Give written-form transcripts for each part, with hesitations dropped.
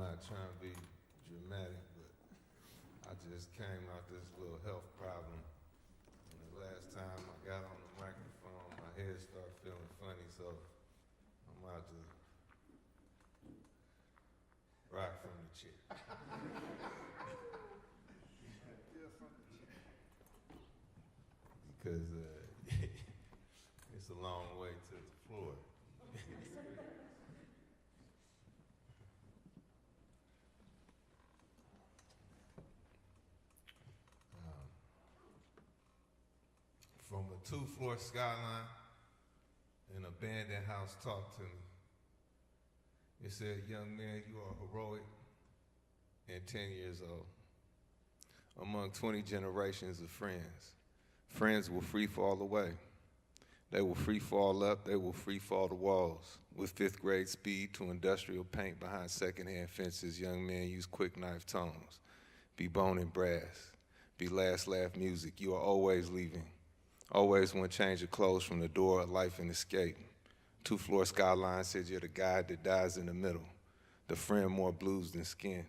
not trying to be dramatic, but I just came out this little health problem. And the last time I got on the microphone, my head started feeling funny, so I'm out to rock from the chair. Because it's a long way to the floor. From a 2-floor skyline, an abandoned house talked to me. It said, "Young man, you are heroic and 10 years old. Among 20 generations of friends, friends will free fall away. They will free fall up, they will free fall the walls. With 5th grade speed to industrial paint behind secondhand fences, young men use quick knife tones. Be bone and brass, be last laugh music. You are always leaving. Always one change of clothes from the door of life and escape. 2-floor skyline says you're the guy that dies in the middle. The friend more blues than skin.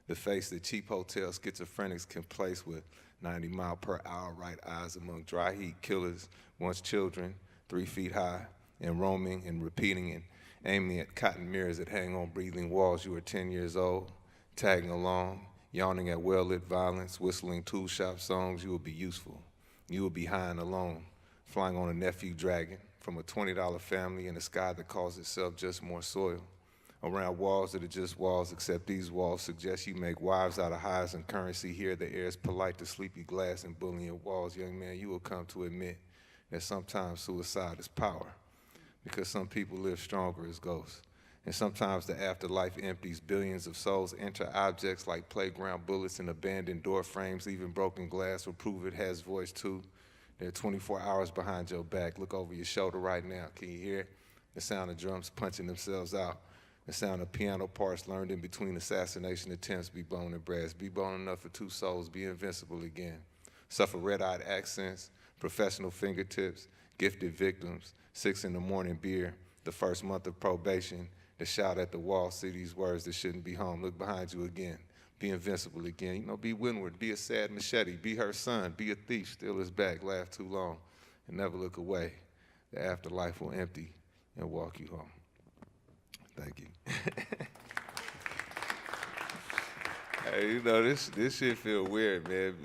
The face that cheap hotel schizophrenics can place with 90-mile-per-hour right eyes among dry heat killers, once children, 3 feet high, and roaming and repeating and aiming at cotton mirrors that hang on breathing walls. You are 10 years old, tagging along, yawning at well-lit violence, whistling tool shop songs. You will be useful. You will be high and alone, flying on a nephew dragon from a $20 family in a sky that calls itself just more soil. Around walls that are just walls, except these walls suggest you make wives out of highs and currency. Here the air is polite to sleepy glass and bullying walls. Young man, you will come to admit that sometimes suicide is power, because some people live stronger as ghosts. And sometimes the afterlife empties. Billions of souls enter objects like playground bullets and abandoned door frames. Even broken glass will prove it has voice too. There are 24 hours behind your back. Look over your shoulder right now. Can you hear the sound of drums punching themselves out? The sound of piano parts learned in between assassination attempts. Be bone and brass. Be bone enough for 2 souls. Be invincible again. Suffer red-eyed accents, professional fingertips, gifted victims, 6 in the morning beer, the first month of probation, the shout at the wall, see these words that shouldn't be home. Look behind you again. Be invincible again. You know, be windward. Be a sad machete. Be her son. Be a thief. Steal his back. Laugh too long. And never look away. The afterlife will empty and walk you home. Thank you. Hey, you know, this shit feel weird, man,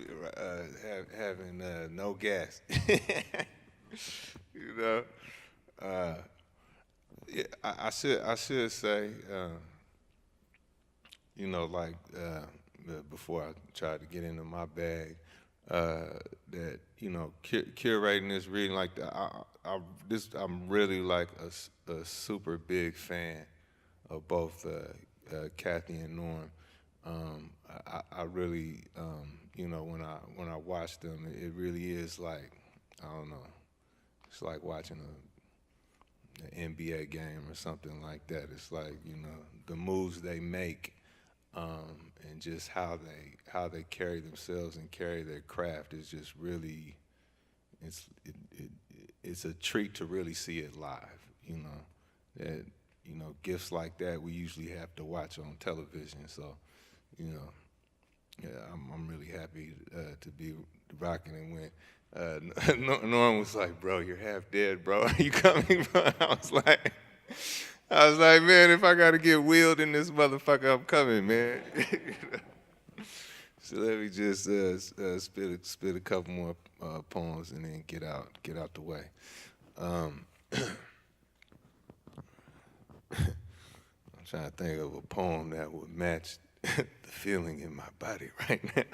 having no gas. You know? Yeah, I should say, you know, like before I try to get into my bag, that, you know, curating this reading, like I'm really like a super big fan of both Cathy and Norm. I really, you know, when I watch them, it really is like, I don't know, it's like watching an NBA game or something like that. It's like, you know, the moves they make, and just how they carry themselves and carry their craft is just really, it's a treat to really see it live. You know, that, you know, gifts like that we usually have to watch on television. So, you know, yeah, I'm really happy to be rocking. And when Norm was like, "Bro, you're half dead, bro. Are you coming?" I was like, man, if I gotta get wheeled in this motherfucker, I'm coming, man. So let me just spit a couple more poems and then get out the way. I'm trying to think of a poem that would match the feeling in my body right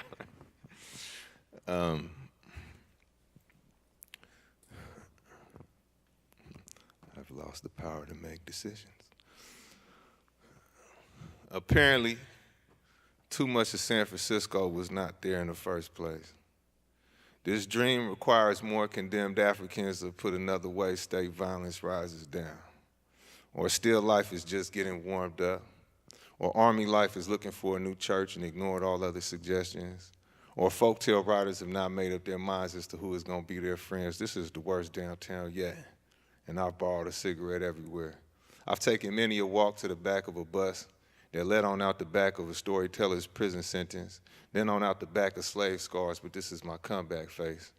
now. I've lost the power to make decisions. Apparently, too much of San Francisco was not there in the first place. This dream requires more condemned Africans, or put another way, state violence rises down. Or still life is just getting warmed up. Or army life is looking for a new church and ignored all other suggestions. Or folktale writers have not made up their minds as to who is going to be their friends. This is the worst downtown yet. And I've borrowed a cigarette everywhere. I've taken many a walk to the back of a bus, They're let on out the back of a storyteller's prison sentence, then on out the back of slave scars, but this is my comeback face.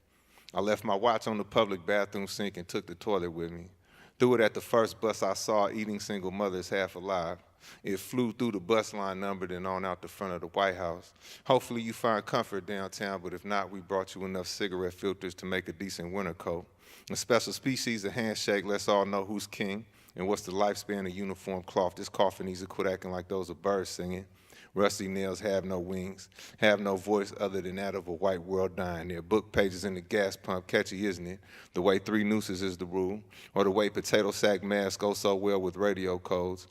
I left my watch on the public bathroom sink and took the toilet with me. Threw it at the first bus I saw, eating single mothers half alive. It flew through the bus line number and on out the front of the White House. Hopefully you find comfort downtown, but if not, we brought you enough cigarette filters to make a decent winter coat. A special species of handshake lets all know who's king and what's the lifespan of uniform cloth. This coffin needs to quit acting like those are birds singing. Rusty nails have no wings, have no voice other than that of a white world dying. There are book pages in the gas pump, catchy, isn't it? The way 3 nooses is the rule, or the way potato sack masks go so well with radio codes,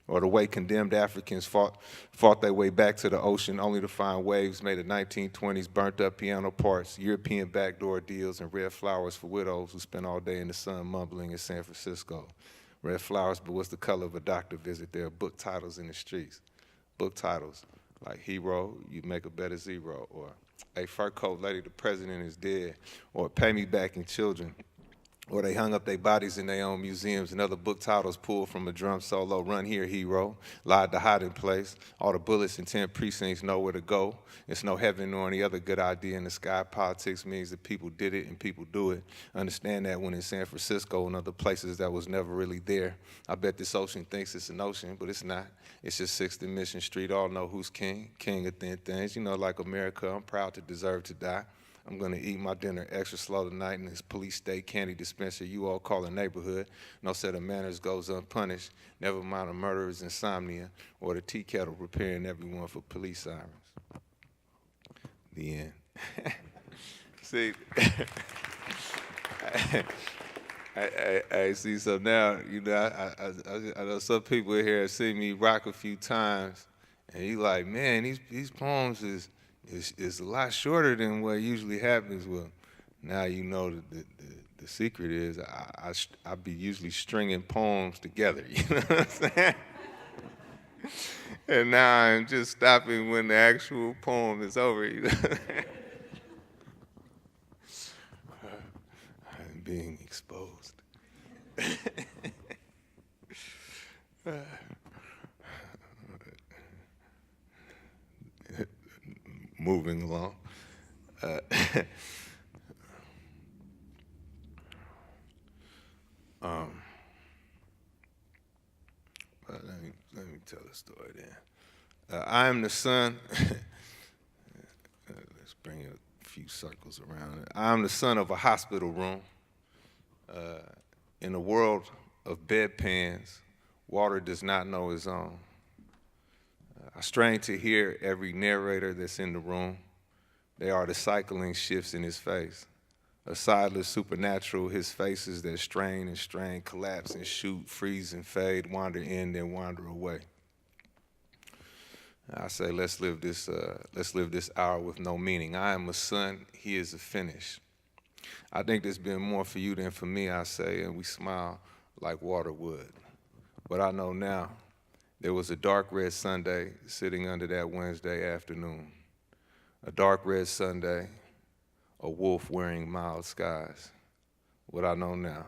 or the way condemned Africans fought their way back to the ocean only to find waves made of 1920s burnt up piano parts, European backdoor deals, and red flowers for widows who spent all day in the sun mumbling in San Francisco. Red flowers, but what's the color of a doctor visit? There are book titles in the streets. Book titles like Hero, You Make a Better Zero, or A Fur Coat Lady, The President is Dead, or Pay Me Back in Children, or They Hung Up Their Bodies in Their Own Museums, and other book titles pulled from a drum solo, Run Here, Hero, Lied to Hiding Place, All the Bullets in 10 Precincts Know Where to Go, It's No Heaven nor any other good idea in the sky. Politics means that people did it and people do it. Understand that when in San Francisco and other places that was never really there. I bet this ocean thinks it's an ocean, but it's not. It's just 6th and Mission Street. All know who's king, king of thin things. You know, like America, I'm proud to deserve to die. I'm gonna eat my dinner extra slow tonight in this police state candy dispenser you all call a neighborhood. No set of manners goes unpunished. Never mind a murderer's insomnia or the tea kettle preparing everyone for police sirens. The end. See, I see. So now, you know, I know some people here have seen me rock a few times, and you like, man, these poems is a lot shorter than what usually happens. Well, now you know the secret is I be usually stringing poems together. You know what I'm saying? And now I'm just stopping when the actual poem is over. You know? I'm being exposed. Moving along. Let me tell the story then. I am the son. Let's bring a few circles around it. I am the son of a hospital room. In a world of bedpans, water does not know its own. I strain to hear every narrator that's in the room. They are the cycling shifts in his face. A sideless supernatural, his faces that strain and strain, collapse and shoot, freeze and fade, wander in, then wander away. I say, let's live this hour with no meaning. I am a son, he is a finish. I think there's been more for you than for me, I say, and we smile like water would. But I know now, there was a dark red Sunday sitting under that Wednesday afternoon. A dark red Sunday, a wolf wearing mild skies. What I know now,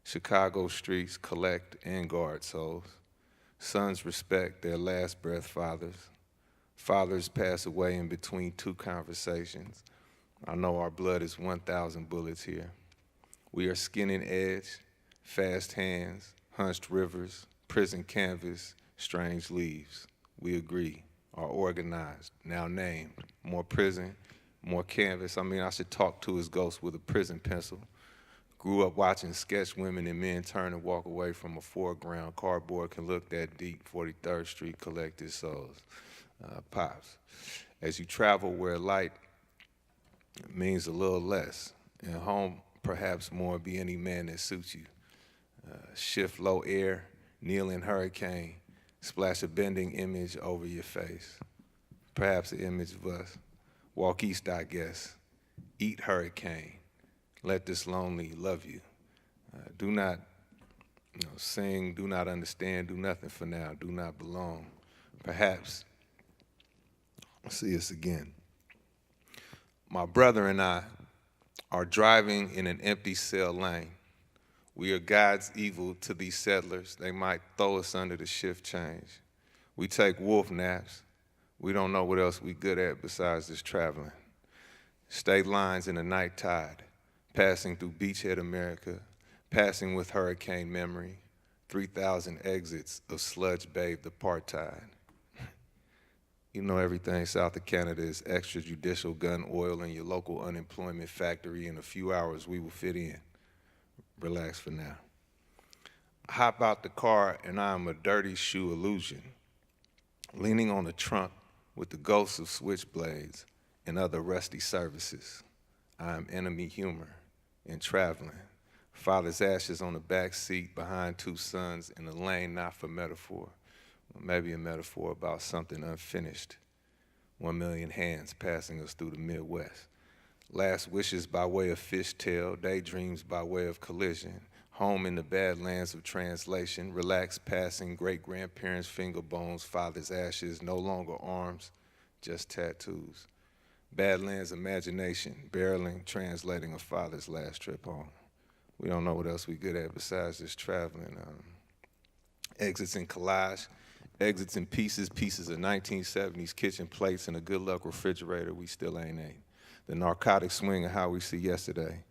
Chicago streets collect and guard souls. Sons respect their last breath fathers. Fathers pass away in between 2 conversations. I know our blood is 1,000 bullets here. We are skin and edge, fast hands, hunched rivers, prison canvas, strange leaves. We agree, are organized, now named. More prison, more canvas. I mean, I should talk to his ghost with a prison pencil. Grew up watching sketch women and men turn and walk away from a foreground. Cardboard can look that deep, 43rd Street collected souls. Pops. As you travel where light means a little less, and home perhaps more, be any man that suits you. Shift low air, kneel in hurricane, splash a bending image over your face. Perhaps an image of us. Walk east, I guess. Eat hurricane. Let this lonely love you. Do not sing, do not understand, do nothing for now, do not belong. Perhaps see us again. My brother and I are driving in an empty cell lane. We are God's evil to these settlers. They might throw us under the shift change. We take wolf naps. We don't know what else we good at besides this traveling. State lines in the night tide, passing through beachhead America, passing with hurricane memory, 3,000 exits of sludge-bathed apartheid. You know everything south of Canada is extrajudicial gun oil in your local unemployment factory. In a few hours, we will fit in. Relax for now. I hop out the car and I am a dirty shoe illusion, leaning on the trunk with the ghosts of switchblades and other rusty services. I am enemy humor in traveling. Father's ashes on the back seat behind two sons in a lane not for metaphor, or maybe a metaphor about something unfinished. 1 million hands passing us through the Midwest. Last wishes by way of fishtail, daydreams by way of collision. Home in the badlands of translation, relaxed passing, great-grandparents' finger bones, father's ashes, no longer arms, just tattoos. Badlands imagination, barreling, translating a father's last trip home. We don't know what else we good at besides just traveling. Exits in collage, exits in pieces, pieces of 1970s kitchen plates and a good luck refrigerator we still ain't ate. The narcotic swing of how we see yesterday.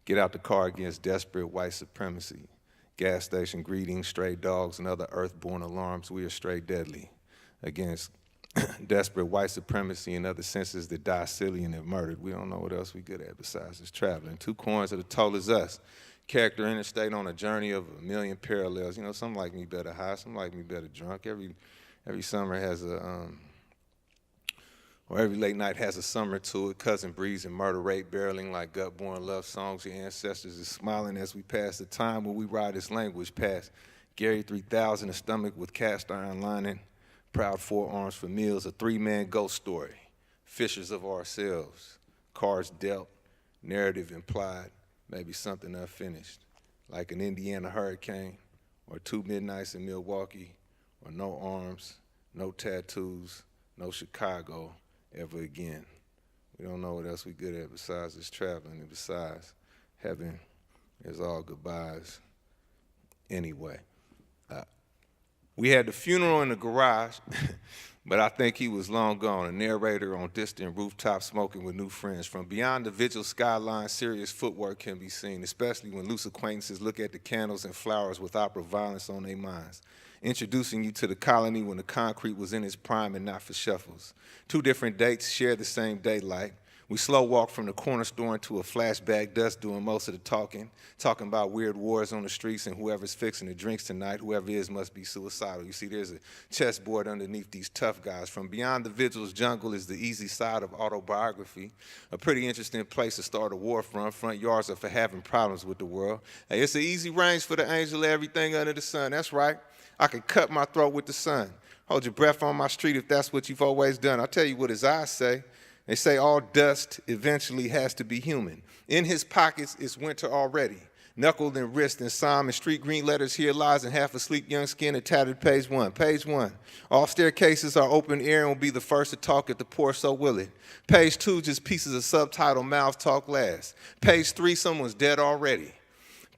Get out the car against desperate white supremacy. Gas station greetings, stray dogs, and other earthborn alarms. We are straight deadly against desperate white supremacy and other senses that die silly and have murdered. We don't know what else we good at besides just traveling. 2 coins that have told us us. Character interstate on a journey of a million parallels. You know, some like me better high, some like me better drunk. Every summer has every late night has a summer to it. Cousin breeze and murder rate barreling like gut-born love songs. Your ancestors is smiling as we pass the time when we ride this language past Gary 3000, a stomach with cast iron lining, proud forearms for meals, a 3-man ghost story, fishers of ourselves, cards dealt, narrative implied, maybe something unfinished, like an Indiana hurricane, or 2 midnights in Milwaukee, or no arms, no tattoos, no Chicago ever again. We don't know what else we good at besides just traveling, and besides, heaven is all goodbyes anyway. We had the funeral in the garage, but I think he was long gone, a narrator on distant rooftops smoking with new friends. From beyond the vigil skyline, serious footwork can be seen, especially when loose acquaintances look at the candles and flowers with opera violence on their minds. Introducing you to the colony when the concrete was in its prime and not for shuffles. 2 different dates share the same daylight. We slow walk from the corner store into a flashback dust doing most of the talking about weird wars on the streets and whoever's fixing the drinks tonight, whoever is must be suicidal. You see, there's a chessboard underneath these tough guys. From beyond the vigil's jungle is the easy side of autobiography, a pretty interesting place to start a war from. Front yards are for having problems with the world. Hey, it's an easy range for the angel of everything under the sun. That's right. I can cut my throat with the sun. Hold your breath on my street if that's what you've always done. I'll tell you what his eyes say. They say all dust eventually has to be human. In his pockets, it's winter already. Knuckled and wrist and psalm and street green letters, here lies in half asleep young skin and tattered page 1. Page 1, all staircases are open air and will be the first to talk at the poor, so will it. Page 2, just pieces of subtitle, mouths talk last. Page 3, someone's dead already.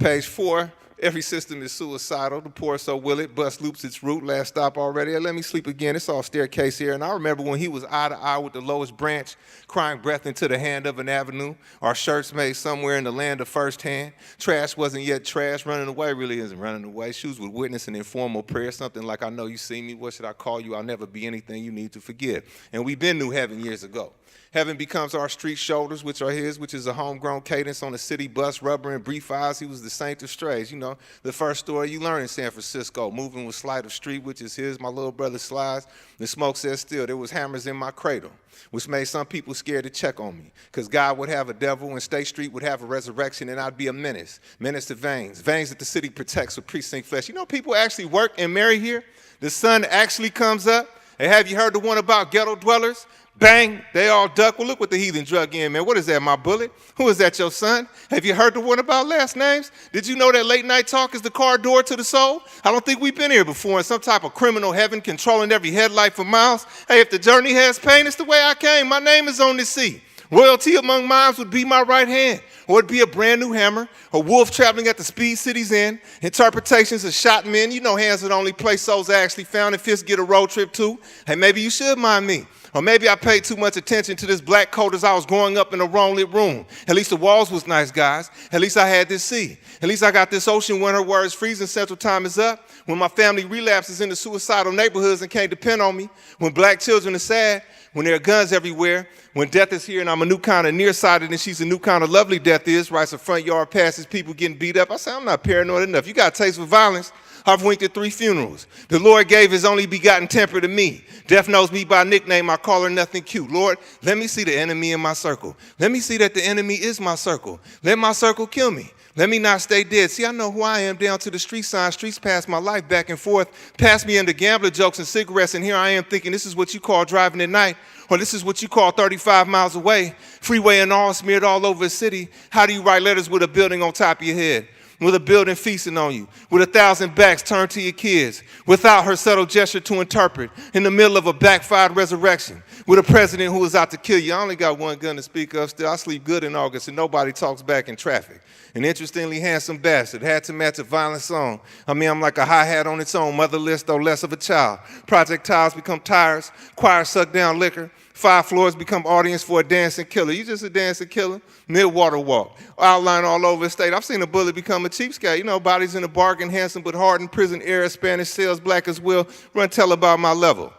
Page 4, every system is suicidal, the poor, so will it. Bus loops its route, last stop already. Let me sleep again, it's all staircase here. And I remember when he was eye to eye with the lowest branch, crying breath into the hand of an avenue. Our shirts made somewhere in the land of firsthand. Trash wasn't yet trash, running away really isn't running away. Shoes would witness an informal prayer, something like, I know you see me, what should I call you? I'll never be anything you need to forgive. And we've been New Heaven years ago. Heaven becomes our street shoulders, which are his, which is a homegrown cadence on the city bus, rubber and brief eyes. He was the saint of strays. You know, the first story you learn in San Francisco, moving with sleight of street, which is his. My little brother slides. The smoke says still, there was hammers in my cradle, which made some people scared to check on me. Because God would have a devil and State Street would have a resurrection and I'd be a menace. Menace to veins. Veins that the city protects with precinct flesh. You know, people actually work and marry here. The sun actually comes up. Hey, have you heard the one about ghetto dwellers? Bang, they all duck. Well, look what the heathen drug in, man. What is that, my bullet? Who is that, your son? Have you heard the one about last names? Did you know that late night talk is the car door to the soul? I don't think we've been here before in some type of criminal heaven controlling every headlight for miles. Hey, if the journey has pain, it's the way I came. My name is on this seat. Royalty among mimes would be my right hand, or it'd be a brand new hammer, a wolf traveling at the speed cities in, interpretations of shot men. You know hands are the only place souls are actually found, and fists get a road trip too. Hey, maybe you should mind me. Or maybe I paid too much attention to this black coat as I was growing up in a wrong lit room. At least the walls was nice, guys. At least I had this sea. At least I got this ocean when her words freeze and Central Time is up. When my family relapses into suicidal neighborhoods and can't depend on me. When black children are sad. When there are guns everywhere. When death is here and I'm a new kind of nearsighted and she's a new kind of lovely death is. Writes a front yard passes people getting beat up. I say, I'm not paranoid enough. You got a taste for violence. I've winked at 3 funerals. The Lord gave his only begotten temper to me. Death knows me by nickname. I call her nothing cute. Lord, let me see the enemy in my circle. Let me see that the enemy is my circle. Let my circle kill me. Let me not stay dead. See, I know who I am down to the street sign. Streets pass my life back and forth. Pass me into gambler jokes and cigarettes. And here I am thinking this is what you call driving at night. Or this is what you call 35 miles away. Freeway and all smeared all over the city. How do you write letters with a building on top of your head? With a building feasting on you, with 1,000 backs turned to your kids, without her subtle gesture to interpret, in the middle of a backfired resurrection, with a president who was out to kill you. I only got one gun to speak of still. I sleep good in August and nobody talks back in traffic. An interestingly handsome bastard, had to match a violent song. I mean, I'm like a hi-hat on its own, motherless though less of a child. Projectiles become tires, choirs suck down liquor. 5 floors become audience for a dancing killer. You just a dancing killer? Mid-water walk. Outline all over the state. I've seen a bullet become a cheapskate. You know, bodies in the bargain, handsome but hardened, prison era, Spanish cells, black as will. Run tell about my level.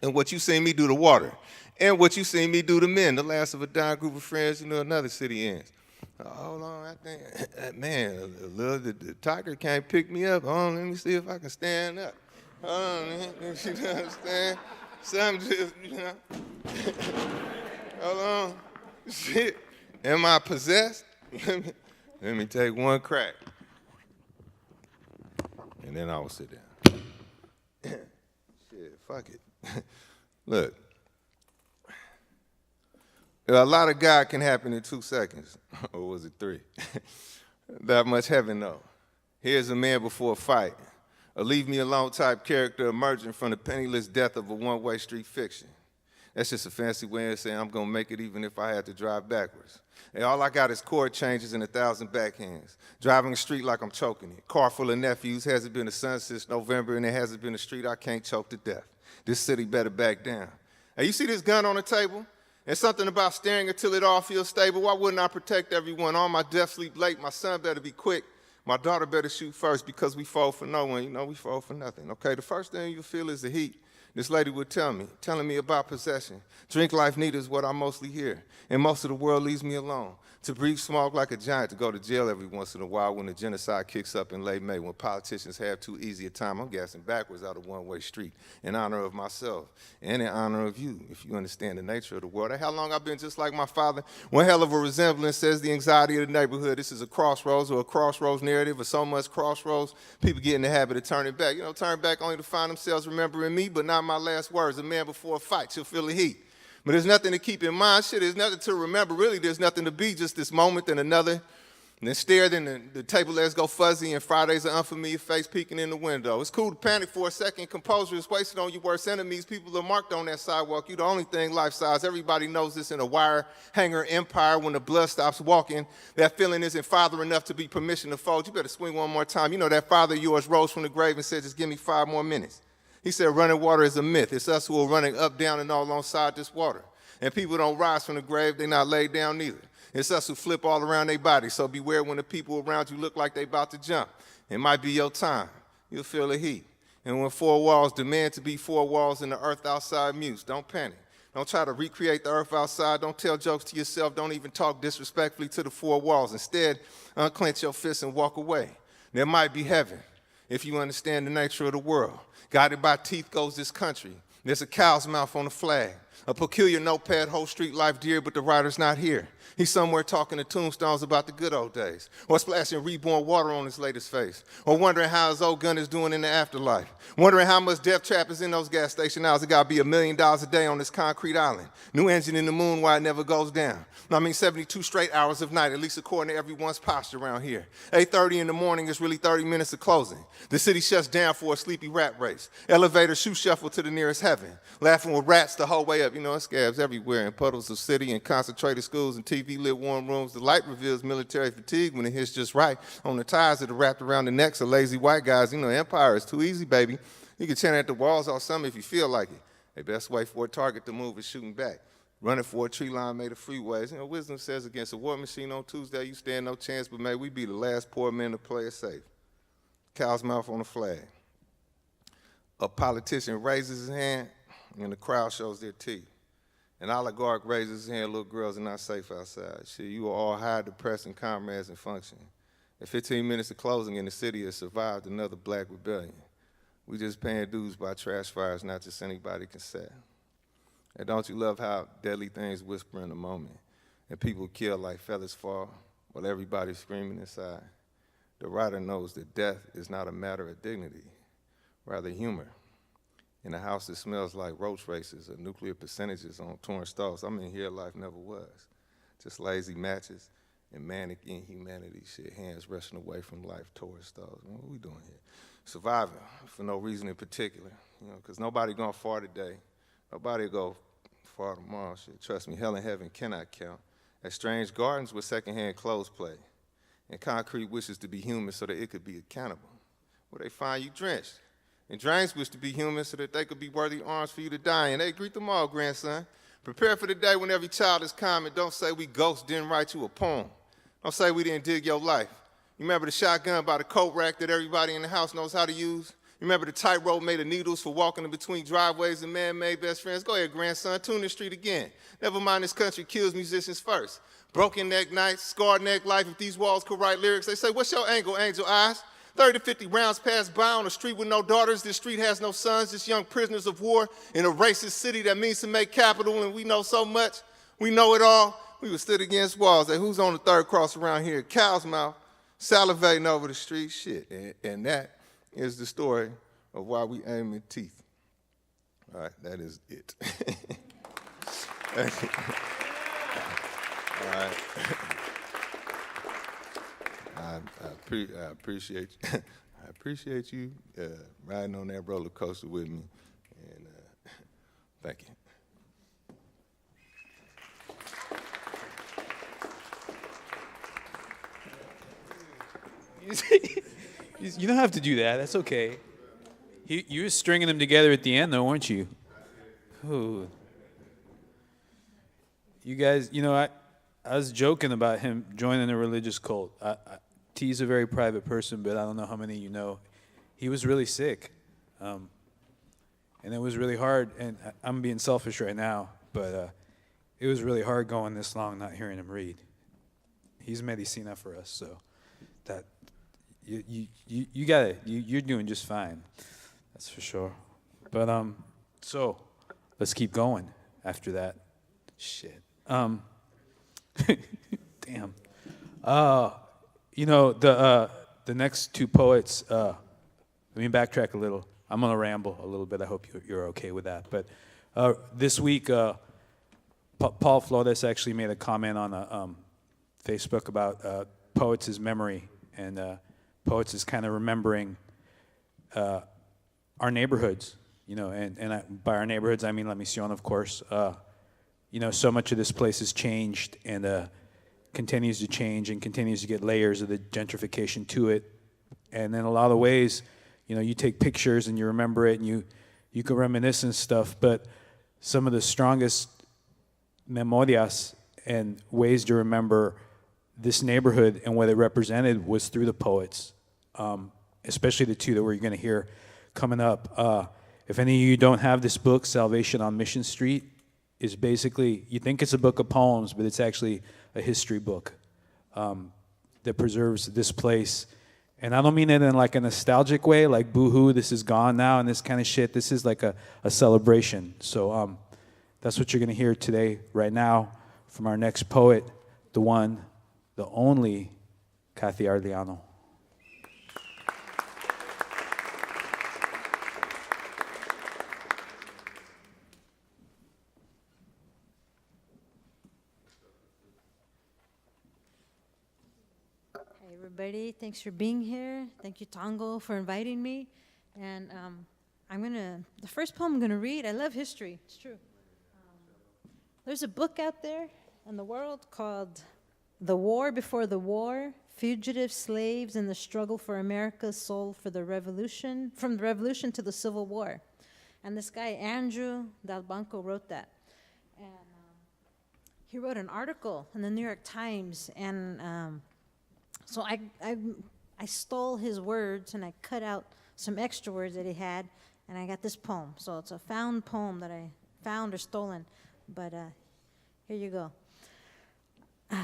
And what you seen me do to water. And what you seen me do to men. The last of a dying group of friends, you know, another city ends. Hold on, I think, man, the tiger can't pick me up. Hold on, let me see if I can stand up. Hold on, you understand? Something just, you know. Hold on. Shit. Am I possessed? Let me take one crack. And then I will sit down. Shit, fuck it. Look. A lot of God can happen in 2 seconds. Or was it 3? That much heaven, though. Here's a man before a fight. A leave me alone type character emerging from the penniless death of a one-way street fiction. That's just a fancy way of saying I'm gonna make it even if I had to drive backwards. And all I got is chord changes and 1,000 backhands. Driving the street like I'm choking it. Car full of nephews, hasn't been a sun since November and there hasn't been a street I can't choke to death. This city better back down. Hey, you see this gun on the table? And something about staring until it all feels stable. Why wouldn't I protect everyone? All my death sleep late, my son better be quick. My daughter better shoot first because we fall for no one. You know, we fall for nothing. Okay, the first thing you feel is the heat. This lady would telling me about possession. Drink life neat is what I mostly hear. And most of the world leaves me alone. To breathe smoke like a giant, to go to jail every once in a while when the genocide kicks up in late May, when politicians have too easy a time. I'm gassing backwards out of one-way street in honor of myself and in honor of you, if you understand the nature of the world. How long I've been just like my father? One hell of a resemblance, says the anxiety of the neighborhood. This is a crossroads or a crossroads narrative or so much crossroads, people get in the habit of turning back. You know, turn back only to find themselves remembering me, but not my last words. A man before a fight, she'll feel the heat. But there's nothing to keep in mind. Shit, there's nothing to remember. Really, there's nothing to be, just this moment and another. And then stare, then the table legs go fuzzy, and Friday's an unfamiliar face peeking in the window. It's cool to panic for a second. Composure is wasted on your worst enemies. People are marked on that sidewalk. You the only thing life-size. Everybody knows this in a wire hanger empire. When the blood stops walking, that feeling isn't father enough to be permission to fold. You better swing one more time. You know that father of yours rose from the grave and said, just give me 5 more minutes. He said running water is a myth. It's us who are running up, down, and all alongside this water. And people don't rise from the grave, they're not laid down neither. It's us who flip all around their body, so beware when the people around you look like they about to jump. It might be your time. You'll feel the heat. And when 4 walls demand to be 4 walls and the earth outside mutes, don't panic. Don't try to recreate the earth outside. Don't tell jokes to yourself. Don't even talk disrespectfully to the 4 walls. Instead, unclench your fists and walk away. There might be heaven if you understand the nature of the world. Guided by teeth goes this country. There's a cow's mouth on the flag. A peculiar notepad holds street life dear, but the writer's not here. He's somewhere talking to tombstones about the good old days, or splashing reborn water on his latest face, or wondering how his old gun is doing in the afterlife, wondering how much death trap is in those gas station hours. It got to be $1 million a day on this concrete island. New engine in the moon, why it never goes down. I mean, 72 straight hours of night, at least according to everyone's posture around here. 8:30 in the morning is really 30 minutes of closing. The city shuts down for a sleepy rat race. Elevator shoe shuffle to the nearest heaven. Laughing with rats the whole way up. scab. You know, scabs everywhere in puddles of city and concentrated schools and TV-lit warm rooms. The light reveals military fatigue when it hits just right on the ties that are wrapped around the necks of lazy white guys. You know, empire is too easy, baby. You can chant at the walls all summer if you feel like it. The best way for a target to move is shooting back. Running for a tree line made of freeways. You know, wisdom says against a war machine on Tuesday, you stand no chance, but may we be the last poor men to play it safe. Cow's mouth on the flag. A politician raises his hand, and the crowd shows their teeth. An oligarch raises his hand, little girls are not safe outside. Shit, you are all high, depressed, and comrades in function. In 15 minutes of closing, and the city has survived another black rebellion. We just paying dues by trash fires, not just anybody can say. And don't you love how deadly things whisper in a moment, and people kill like feathers fall while everybody's screaming inside? The writer knows that death is not a matter of dignity, rather humor. In a house that smells like roach races or nuclear percentages on torn stalls, I mean, here life never was. Just lazy matches and manic inhumanity, shit, hands rushing away from life towards stalls. What are we doing here? Surviving for no reason in particular, you know, because nobody going far today. Nobody go far tomorrow, shit. Trust me, hell and heaven cannot count. At strange gardens with secondhand clothes play, and concrete wishes to be human so that it could be accountable. Where they find you drenched. And drains wish to be human so that they could be worthy arms for you to die in. Hey, greet them all, grandson. Prepare for the day when every child is calm, and don't say we ghosts didn't write you a poem. Don't say we didn't dig your life. You remember the shotgun by the coat rack that everybody in the house knows how to use? You remember the tightrope made of needles for walking in between driveways and man-made best friends? Go ahead, grandson, tune the street again. Never mind, this country kills musicians first. Broken neck nights, scarred neck life, if these walls could write lyrics. They say, what's your angle, angel eyes? 30 to 50 rounds pass by on a street with no daughters. This street has no sons, just young prisoners of war in a racist city that means to make capital, and we know so much. We know it all. We were stood against walls. Like, who's on the third cross around here? Cow's mouth, salivating over the street, shit. And that is the story of why we aim at teeth. All right, that is it. All right. I appreciate you. I appreciate you riding on that roller coaster with me, and thank you. You don't have to do that. That's okay. You were stringing them together at the end, though, weren't you? Ooh. You guys, you know, I was joking about him joining a religious cult. T's a very private person, but I don't know how many of you know. He was really sick, and it was really hard. And I'm being selfish right now, but it was really hard going this long not hearing him read. He's medicina for us, so that you got it. You're doing just fine, that's for sure. But so let's keep going after that. Shit. Damn. You know, the next two poets, let me backtrack a little. I'm going to ramble a little bit. I hope you're okay with that. But this week, Paul Flores actually made a comment on Facebook about poets as memory, and poets as kind of remembering our neighborhoods, you know, and by our neighborhoods, I mean La Misión, of course. You know, so much of this place has changed and continues to change and continues to get layers of the gentrification to it. And in a lot of ways, you know, you take pictures and you remember it and you can reminisce and stuff, but some of the strongest memorias and ways to remember this neighborhood and what it represented was through the poets, especially the two that we're going to hear coming up. If any of you don't have this book, Salvation on Mission Street, is basically, you think it's a book of poems, but it's actually a history book that preserves this place. And I don't mean it in like a nostalgic way, like boo-hoo, this is gone now and this kind of shit. This is like a celebration. So that's what you're going to hear today, right now, from our next poet, the one, the only, Cathy Arellano. Everybody, thanks for being here. Thank you, Tongo, for inviting me. And the first poem I'm gonna read, I love history, it's true. There's a book out there in the world called The War Before the War, Fugitive Slaves and the Struggle for America's Soul for the Revolution, from the Revolution to the Civil War. And this guy, Andrew Del Banco, wrote that. And he wrote an article in the New York Times, and so I stole his words, and I cut out some extra words that he had, and I got this poem. So it's a found poem that I found or stolen, but here you go.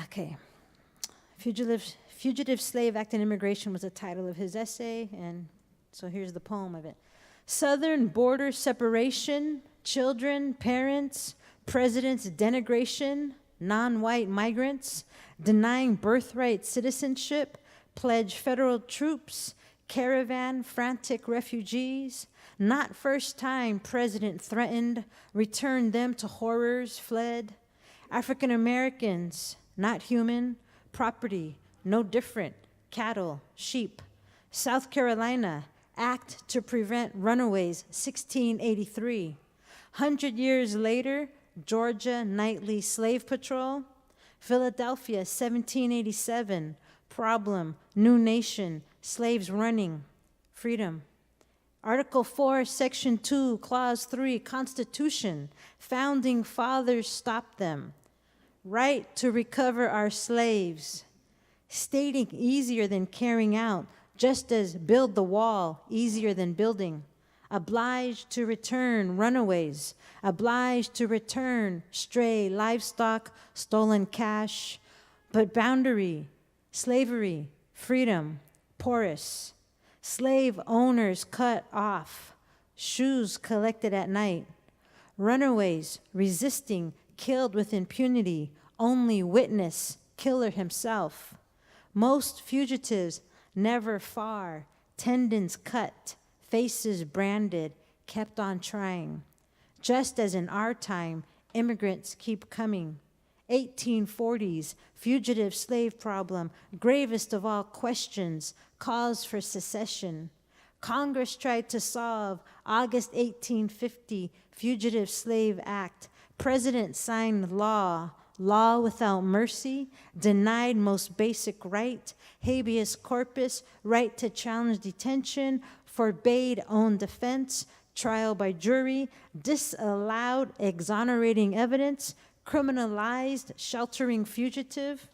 Okay. Fugitive Slave Act and Immigration was the title of his essay, and so here's the poem of it. Southern border separation, children, parents, president's denigration, non-white migrants, denying birthright citizenship, pledge federal troops, caravan frantic refugees, not first time president threatened, returned them to horrors fled. African Americans, not human, property, no different, cattle, sheep. South Carolina, Act to Prevent Runaways, 1683. 100 years later, Georgia Nightly Slave Patrol. Philadelphia, 1787. Problem, new nation, slaves running, freedom. Article 4, Section 2, Clause 3, Constitution. Founding fathers stopped them. Right to recover our slaves. Stating easier than carrying out, just as build the wall easier than building. Obliged to return runaways, obliged to return stray livestock, stolen cash, but boundary, slavery, freedom, porous. Slave owners cut off, shoes collected at night. Runaways resisting, killed with impunity, only witness, killer himself. Most fugitives never far, tendons cut, faces branded, kept on trying. Just as in our time, immigrants keep coming. 1840s, fugitive slave problem, gravest of all questions, cause for secession. Congress tried to solve August 1850 Fugitive Slave Act. President signed law without mercy, denied most basic right, habeas corpus, right to challenge detention, forbade own defense, trial by jury, disallowed exonerating evidence, criminalized sheltering fugitive,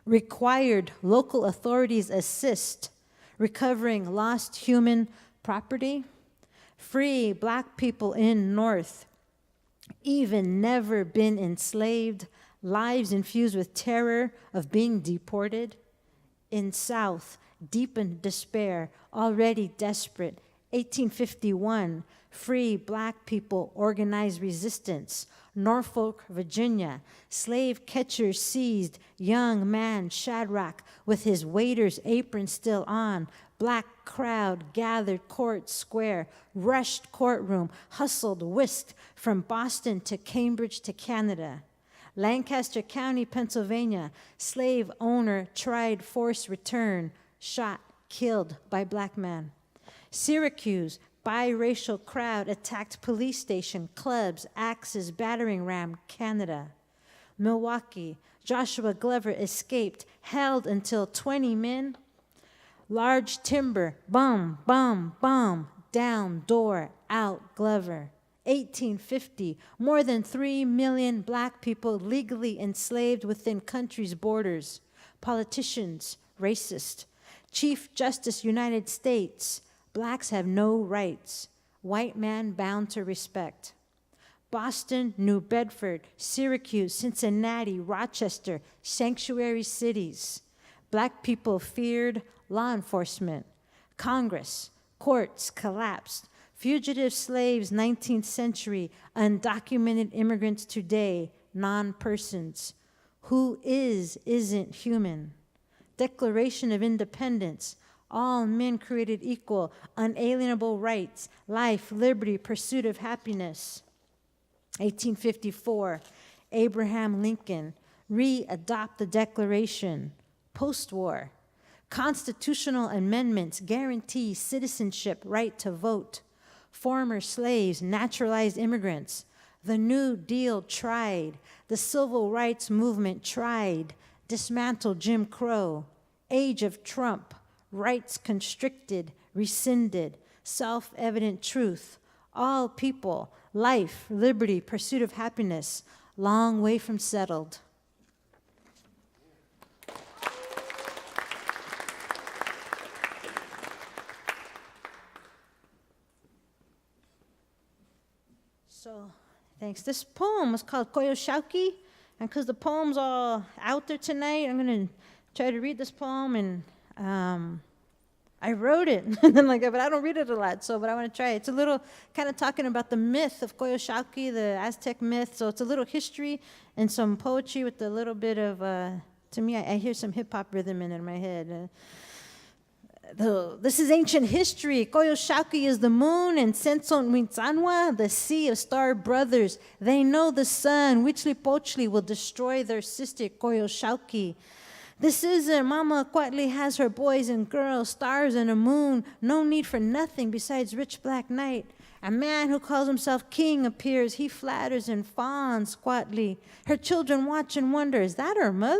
required local authorities assist recovering lost human property, free Black people in North, even never been enslaved, lives infused with terror of being deported. In South, deepened despair, already desperate. 1851, free Black people organized resistance. Norfolk, Virginia, slave catchers seized young man Shadrach with his waiter's apron still on. Black crowd gathered court square, rushed courtroom, hustled, whisked from Boston to Cambridge to Canada. Lancaster County, Pennsylvania, slave owner tried forced return, shot, killed by Black man. Syracuse, biracial crowd attacked police station, clubs, axes, battering ram, Canada. Milwaukee, Joshua Glover escaped, held until 20 men. Large timber, bum, bum, bum, down, door, out, Glover. 1850, more than 3 million Black people legally enslaved within country's borders. Politicians, racist. Chief Justice, United States, Blacks have no rights. White man bound to respect. Boston, New Bedford, Syracuse, Cincinnati, Rochester, sanctuary cities. Black people feared law enforcement. Congress, courts collapsed. Fugitive slaves, 19th century, undocumented immigrants today, non-persons. Who isn't human. Declaration of Independence, all men created equal, unalienable rights, life, liberty, pursuit of happiness. 1854, Abraham Lincoln, re-adopt the Declaration. Post-war, constitutional amendments guarantee citizenship, right to vote. Former slaves, naturalized immigrants, The New Deal tried. The Civil Rights Movement tried. Dismantle Jim Crow. Age of Trump. Rights constricted, rescinded. Self-evident truth. All people, life, liberty, pursuit of happiness. Long way from settled. So, thanks. This poem was called Koyoshauki, and because the poem's all out there tonight, I'm going to try to read this poem, and I wrote it, and then but I don't read it a lot, but I want to try it. It's a little kind of talking about the myth of Koyoshauki, the Aztec myth, so it's a little history and some poetry with a little bit of, to me, I hear some hip-hop rhythm in my head. This is ancient history. Koyoshauki is the moon, and Sensonhuitzanwa, the sea of star brothers. They know the sun, Huitzlipochtli, will destroy their sister Koyoshauki. This isn't Mama Cuatli has her boys and girls, stars and a moon, no need for nothing besides rich black night. A man who calls himself king appears. He flatters and fawns Cuatli. Her children watch and wonder, is that her mother?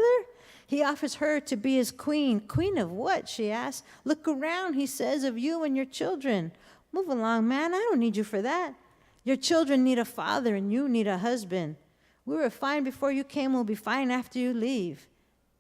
He offers her to be his queen. Queen of what, she asks. Look around, he says, of you and your children. Move along, man, I don't need you for that. Your children need a father and you need a husband. We were fine before you came, we'll be fine after you leave.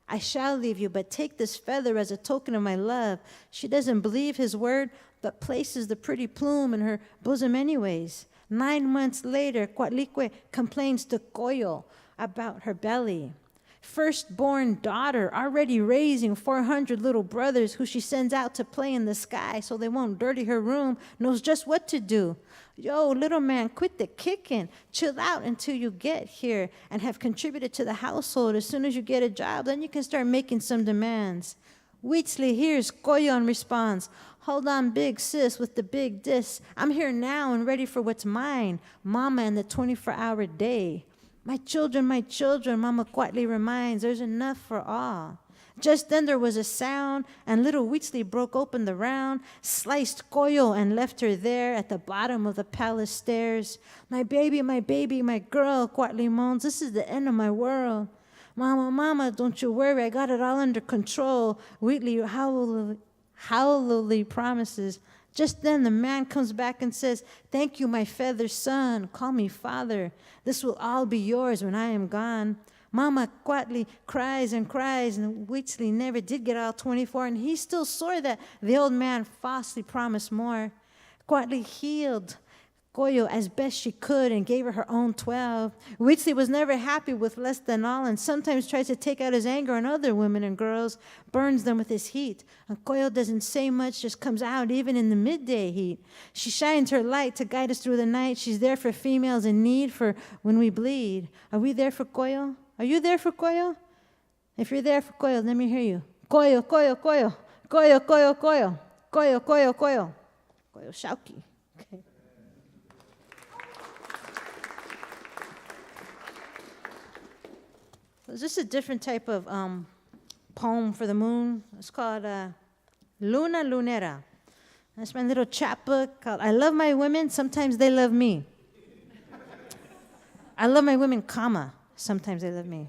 I shall leave you, but take this feather as a token of my love. She doesn't believe his word, but places the pretty plume in her bosom anyways. 9 months later, Cuatlicue complains to Coyo about her belly. Firstborn daughter, already raising 400 little brothers who she sends out to play in the sky so they won't dirty her room, knows just what to do. Yo, little man, quit the kicking. Chill out until you get here and have contributed to the household. As soon as you get a job, then you can start making some demands. Huitzli hears Coyo and responds, hold on, big sis, with the big dis. I'm here now and ready for what's mine, mama and the 24-hour day. My children, Mama Cuatli reminds, there's enough for all. Just then there was a sound, and little Huitzli broke open the round, sliced Coyo, and left her there at the bottom of the palace stairs. My baby, my girl, Cuatli moans, this is the end of my world. Mama, don't you worry, I got it all under control. Huitzli howlily promises. Just then the man comes back and says, thank you, my feathered son. Call me father. This will all be yours when I am gone. Mama Cuatli cries and cries, and Huitzli never did get all 24, and he still swore that the old man falsely promised more. Cuatli healed Coyo as best she could and gave her her own 12. Huitzli was never happy with less than all and sometimes tries to take out his anger on other women and girls, burns them with his heat. And Coyo doesn't say much, just comes out even in the midday heat. She shines her light to guide us through the night. She's there for females in need for when we bleed. Are we there for Coyo? Are you there for Coyo? If you're there for Coyo, let me hear you. Coyo, Coyo, Coyo. Coyo, Coyo, Coyo. Coyo, Coyo, Coyo. Koyoshauki. Okay. It's just a different type of poem for the moon. It's called Luna Lunera. That's my little chapbook called I Love My Women, Sometimes They Love Me. I love my women, comma, sometimes they love me.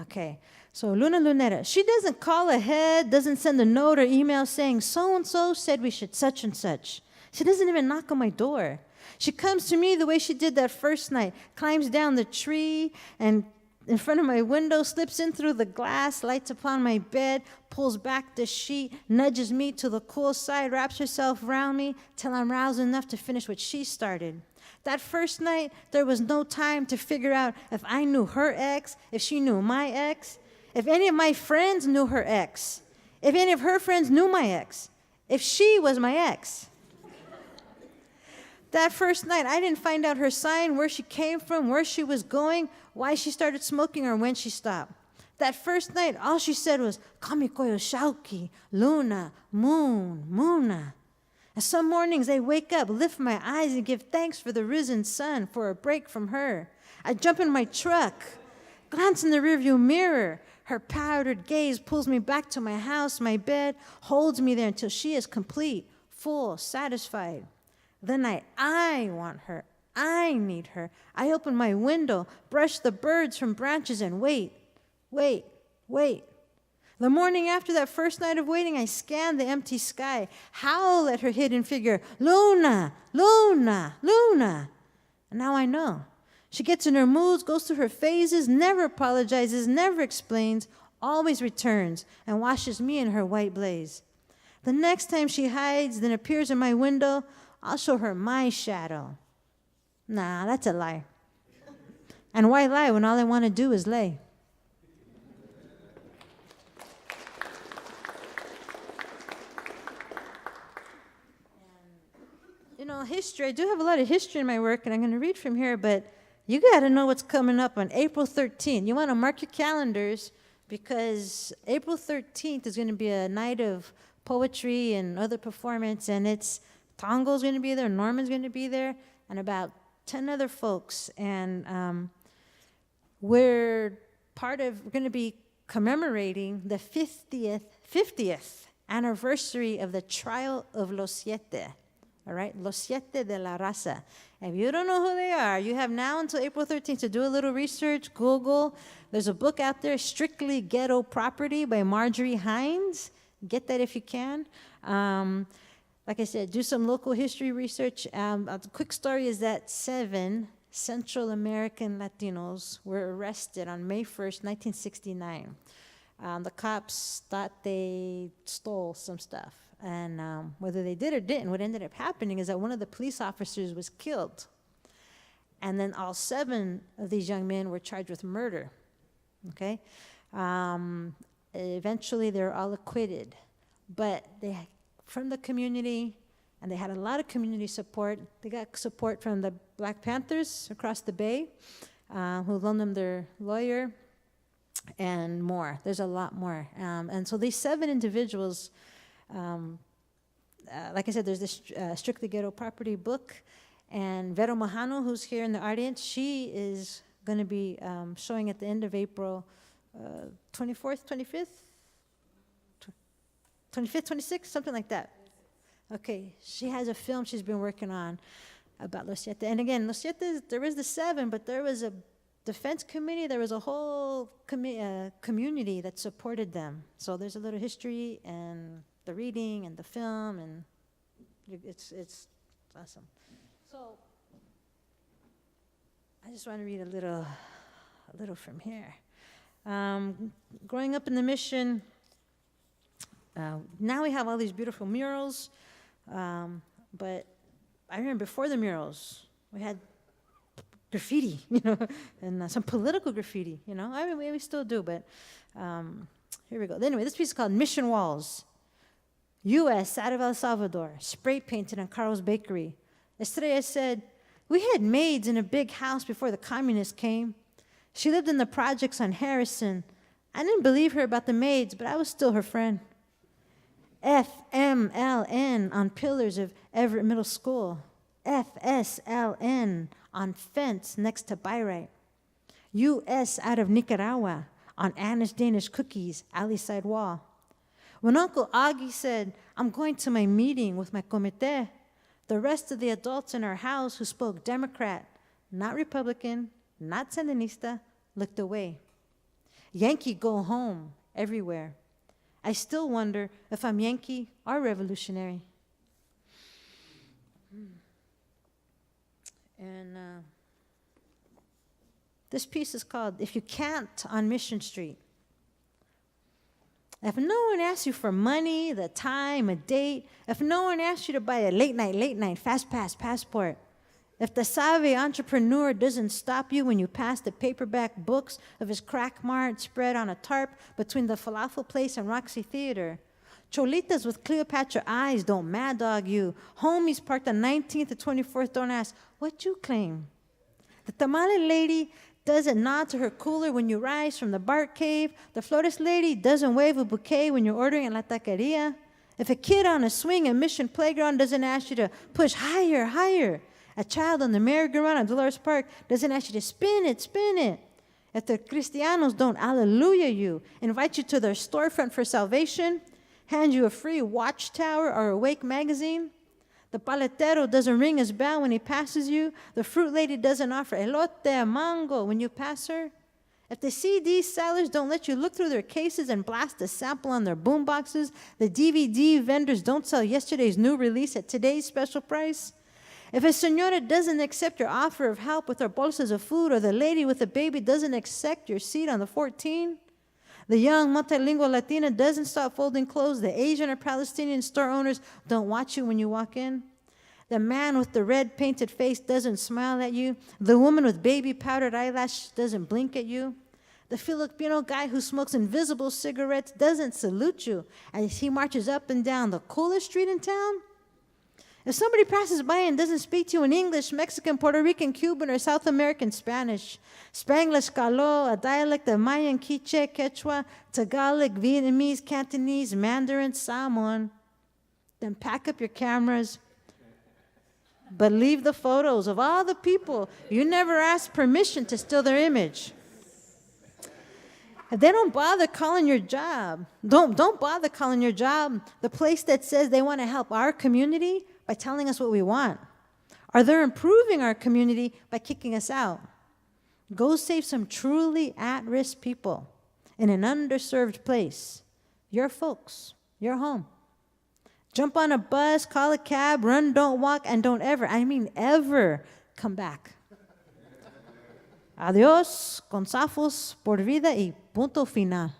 Okay, so Luna Lunera. She doesn't call ahead, doesn't send a note or email saying so-and-so said we should such and such. She doesn't even knock on my door. She comes to me the way she did that first night, climbs down the tree and in front of my window, slips in through the glass, lights upon my bed, pulls back the sheet, nudges me to the cool side, wraps herself around me till I'm roused enough to finish what she started. That first night, there was no time to figure out if I knew her ex, if she knew my ex, if any of my friends knew her ex, if any of her friends knew my ex, if she was my ex. That first night, I didn't find out her sign, where she came from, where she was going, why she started smoking, or when she stopped. That first night, all she said was, Kami Koyoshauki, Luna, Moon, Muna. And some mornings I wake up, lift my eyes, and give thanks for the risen sun, for a break from her. I jump in my truck, glance in the rearview mirror. Her powdered gaze pulls me back to my house, my bed, holds me there until she is complete, full, satisfied. The night I want her, I need her. I open my window, brush the birds from branches, and wait. The morning after that first night of waiting, I scan the empty sky, howl at her hidden figure, Luna, Luna, Luna. And now I know. She gets in her moods, goes through her phases, never apologizes, never explains, always returns and washes me in her white blaze. The next time she hides, then appears in my window, I'll show her my shadow. Nah, that's a lie. And why lie when all I want to do is lay? You know, history, I do have a lot of history in my work, and I'm going to read from here, but you got to know what's coming up on April 13th. You want to mark your calendars, because April 13th is going to be a night of poetry and other performance, and it's Tongo's going to be there, Norman's going to be there, and about 10 other folks. And we're going to be commemorating the 50th anniversary of the trial of Los Siete. All right, Los Siete de la Raza. If you don't know who they are, you have now until April 13th to do a little research, Google. There's a book out there, Strictly Ghetto Property by Marjorie Hines. Get that if you can. Like I said, do some local history research. A quick story is that 7 Central American Latinos were arrested on May 1st, 1969. The cops thought they stole some stuff. And whether they did or didn't, what ended up happening is that one of the police officers was killed. And then all 7 of these young men were charged with murder. Okay? Eventually, they were all acquitted. But they, from the community, and they had a lot of community support. They got support from the Black Panthers across the bay, who loaned them their lawyer, and more. There's a lot more. And so these 7 individuals, like I said, there's this Strictly Ghetto Property book, and Vero Mahano, who's here in the audience, she is going to be showing at the end of April 24th, 25th? 25th, 26th, something like that. Okay, she has a film she's been working on about Los Siete. And again, Los Siete, there was the 7, but there was a defense committee, there was a whole community that supported them. So there's a little history and the reading and the film, and it's awesome. So I just want to read a little from here. Growing up in the mission, now we have all these beautiful murals, but I remember before the murals, we had graffiti, and some political graffiti, I mean, we still do, but here we go. Anyway, this piece is called Mission Walls. U.S. out of El Salvador, spray painted on Carl's Bakery. Estrella said, "We had maids in a big house before the communists came. She lived in the projects on Harrison. I didn't believe her about the maids, but I was still her friend. FMLN on pillars of Everett Middle School. FSLN on fence next to Bayreuth. U.S. out of Nicaragua on Anna's Danish cookies, alley side wall. When Uncle Augie said, 'I'm going to my meeting with my comité,' the rest of the adults in our house who spoke Democrat, not Republican, not Sandinista, looked away. Yankee go home everywhere. I still wonder if I'm Yankee or revolutionary." And this piece is called If You Can't on Mission Street. If no one asks you for money, the time, a date, if no one asks you to buy a late night, fast pass passport, if the savvy entrepreneur doesn't stop you when you pass the paperback books of his crack mart spread on a tarp between the falafel place and Roxy Theater, Cholitas with Cleopatra eyes don't mad dog you, homies parked on 19th to 24th don't ask, "What you claim?" The tamale lady doesn't nod to her cooler when you rise from the bark cave. The florist lady doesn't wave a bouquet when you're ordering at La Taqueria. If a kid on a swing at Mission Playground doesn't ask you to push higher, higher. A child on the merry-go-round at Dolores Park doesn't ask you to spin it, spin it. If the Cristianos don't alleluia you, invite you to their storefront for salvation, hand you a free Watchtower or Awake magazine, The paletero doesn't ring his bell when he passes you. The fruit lady doesn't offer elote or mango when you pass her. If the CD sellers don't let you look through their cases and blast a sample on their boom boxes, the DVD vendors don't sell yesterday's new release at today's special price. If a señora doesn't accept your offer of help with her bolsas of food, or the lady with the baby doesn't accept your seat on the 14, the young multilingual Latina doesn't stop folding clothes, the Asian or Palestinian store owners don't watch you when you walk in, the man with the red painted face doesn't smile at you, the woman with baby powdered eyelash doesn't blink at you, the Filipino guy who smokes invisible cigarettes doesn't salute you as he marches up and down the coolest street in town. If somebody passes by and doesn't speak to you in English, Mexican, Puerto Rican, Cuban, or South American Spanish, Spanglish, Kalo, a dialect of Mayan, Quiche, Quechua, Tagalog, Vietnamese, Cantonese, Mandarin, Samoan, then pack up your cameras, but leave the photos of all the people you never asked permission to steal their image. If they don't bother calling your job, don't bother calling your job the place that says they want to help our community by telling us what we want, or they're improving our community by kicking us out. Go save some truly at-risk people in an underserved place. Your folks, your home. Jump on a bus, call a cab, run, don't walk, and don't ever, I mean ever, come back. Adiós, con zafos, por vida y punto final.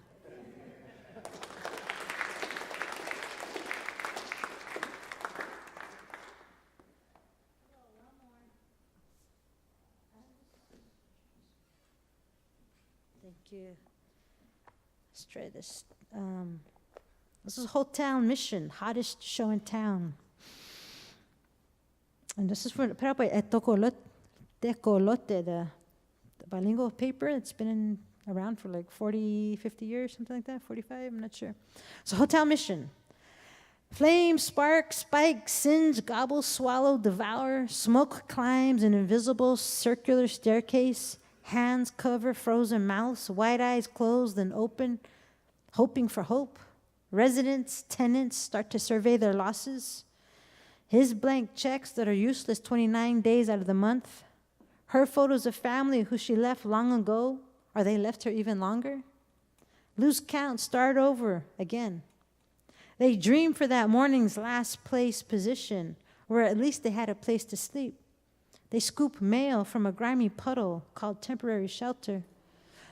Thank you. Let's try this. This is Hotel Mission, hottest show in town. And this is for Tecolote, the bilingual paper. It's been around for like 40, 50 years, something like that, 45, I'm not sure. So Hotel Mission. Flame, spark, spike, singe, gobble, swallow, devour. Smoke climbs an invisible circular staircase. Hands cover frozen mouths, white eyes closed and open, hoping for hope. Residents, tenants start to survey their losses. His blank checks that are useless 29 days out of the month. Her photos of family who she left long ago, or they left her even longer. Lose count, start over again. They dream for that morning's last place position, where at least they had a place to sleep. They scoop mail from a grimy puddle called temporary shelter.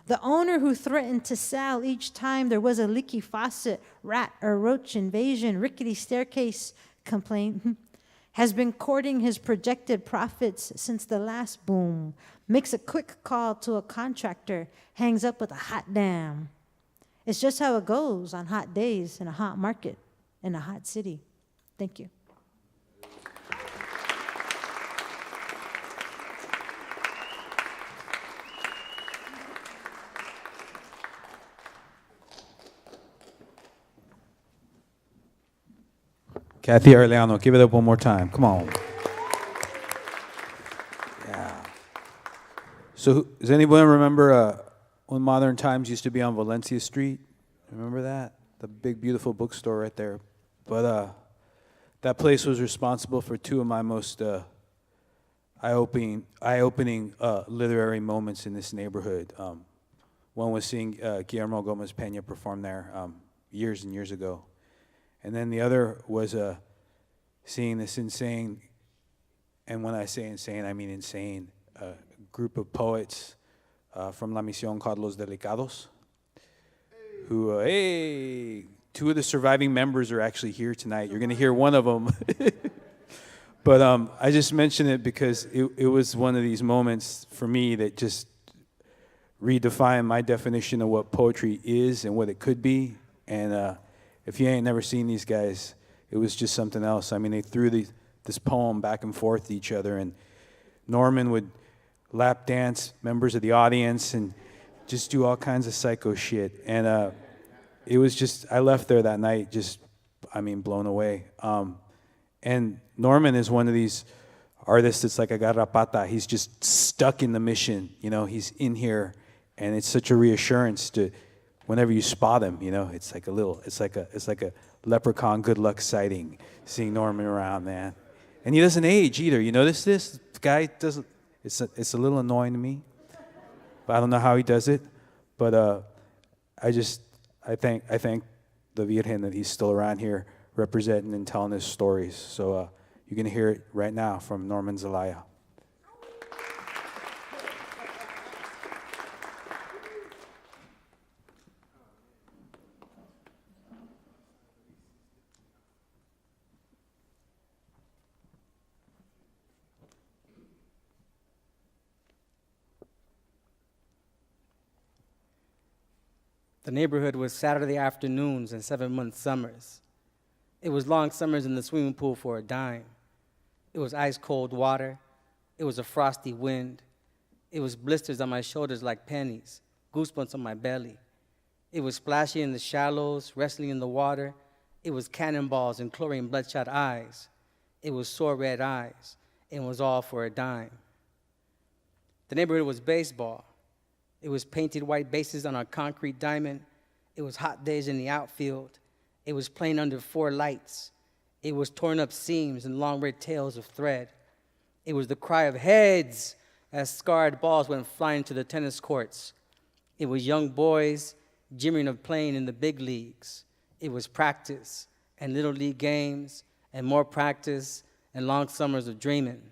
The owner who threatened to sell each time there was a leaky faucet, rat or roach invasion, rickety staircase complaint, has been courting his projected profits since the last boom, makes a quick call to a contractor, hangs up with a hot damn. It's just how it goes on hot days in a hot market in a hot city. Thank you. Cathy Arellano, give it up one more time. Come on. Yeah. So, does anyone remember when Modern Times used to be on Valencia Street? Remember that? The big, beautiful bookstore right there. But that place was responsible for two of my most eye-opening literary moments in this neighborhood. One was seeing Guillermo Gomez Peña perform there years and years ago. And then the other was seeing this insane, and when I say insane, I mean insane, group of poets from La Misión called Los Delicados, who, two of the surviving members are actually here tonight. You're going to hear one of them. But I just mention it because it was one of these moments for me that just redefined my definition of what poetry is and what it could be. And if you ain't never seen these guys, it was just something else. I mean, they threw this poem back and forth to each other, and Norman would lap dance members of the audience and just do all kinds of psycho shit. And it was just, I left there that night just, blown away. And Norman is one of these artists that's like a garrapata. He's just stuck in the mission, he's in here, and it's such a reassurance to, whenever you spot him, it's like a leprechaun good luck sighting, seeing Norman around, man. And he doesn't age either. You notice this? The guy doesn't, it's a little annoying to me. But I don't know how he does it. But I thank the Virgen that he's still around here representing and telling his stories. So you're going to hear it right now from Norman Zelaya. The neighborhood was Saturday afternoons and 7-month summers. It was long summers in the swimming pool for a dime. It was ice-cold water. It was a frosty wind. It was blisters on my shoulders like pennies, goosebumps on my belly. It was splashing in the shallows, wrestling in the water. It was cannonballs and chlorine bloodshot eyes. It was sore red eyes. It was all for a dime. The neighborhood was baseball. It was painted white bases on a concrete diamond. It was hot days in the outfield. It was playing under 4 lights. It was torn up seams and long red tails of thread. It was the cry of heads as scarred balls went flying to the tennis courts. It was young boys dreaming of playing in the big leagues. It was practice and little league games and more practice and long summers of dreaming.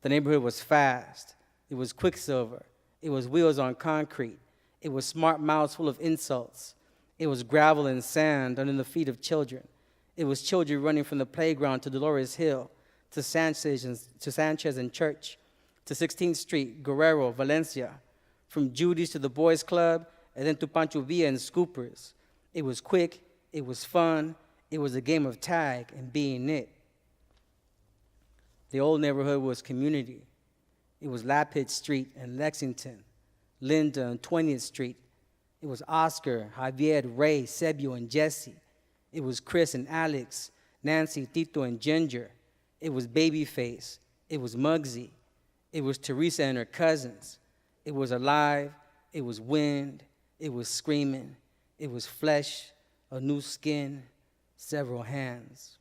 The neighborhood was fast. It was quicksilver. It was wheels on concrete. It was smart mouths full of insults. It was gravel and sand under the feet of children. It was children running from the playground to Dolores Hill, to Sanchez and Church, to 16th Street, Guerrero, Valencia, from Judy's to the Boys Club, and then to Pancho Villa and Scoopers. It was quick. It was fun. It was a game of tag and being it. The old neighborhood was community. It was Lapid Street and Lexington, Linda and 20th Street. It was Oscar, Javier, Ray, Sebio, and Jesse. It was Chris and Alex, Nancy, Tito, and Ginger. It was Babyface. It was Muggsy. It was Teresa and her cousins. It was alive. It was wind. It was screaming. It was flesh, a new skin, several hands.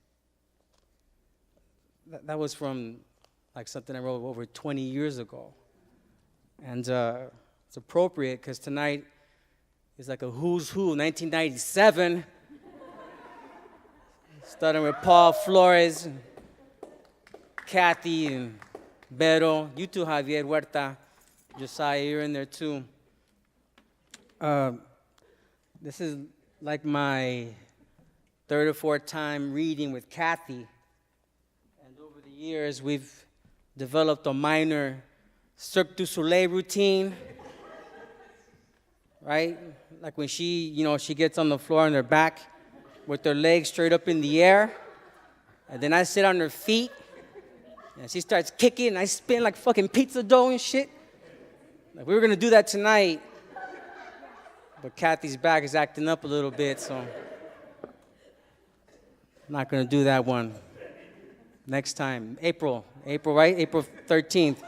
That was from like something I wrote over 20 years ago. And it's appropriate because tonight is like a who's who, 1997. Starting with Paul Flores, and Cathy, and Beto. You too, Javier Huerta. Josiah, you're in there too. This is like my 3rd or 4th time reading with Cathy. And over the years, we've developed a minor Cirque du Soleil routine, right? Like when she gets on the floor on her back with her legs straight up in the air, and then I sit on her feet, and she starts kicking, and I spin like fucking pizza dough and shit. Like we were gonna do that tonight, but Cathy's back is acting up a little bit, so I'm not gonna do that one. Next time, April, right? April 13th.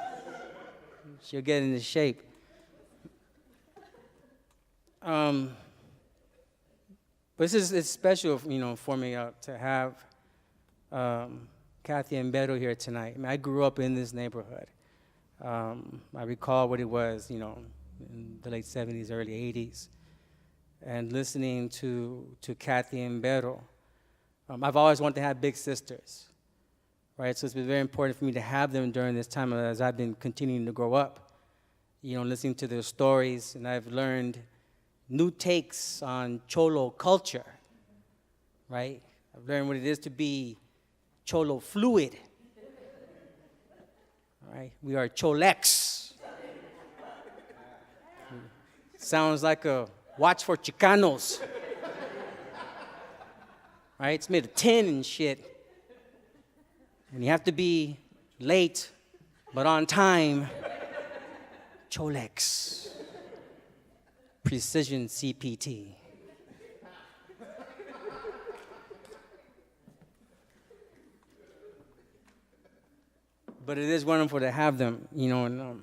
She'll get into shape. But it's special, for me to have Cathy and Beto here tonight. I mean, I grew up in this neighborhood. I recall what it was, in the late 70s, early 80s, and listening to Cathy and Beto. I've always wanted to have big sisters. Right, so it's been very important for me to have them during this time as I've been continuing to grow up, listening to their stories, and I've learned new takes on Cholo culture, right? I've learned what it is to be Cholo fluid, right? We are Cholex. Sounds like a watch for Chicanos, right? It's made of tin and shit. When you have to be late, but on time, Cholex. Precision CPT. But it is wonderful to have them, and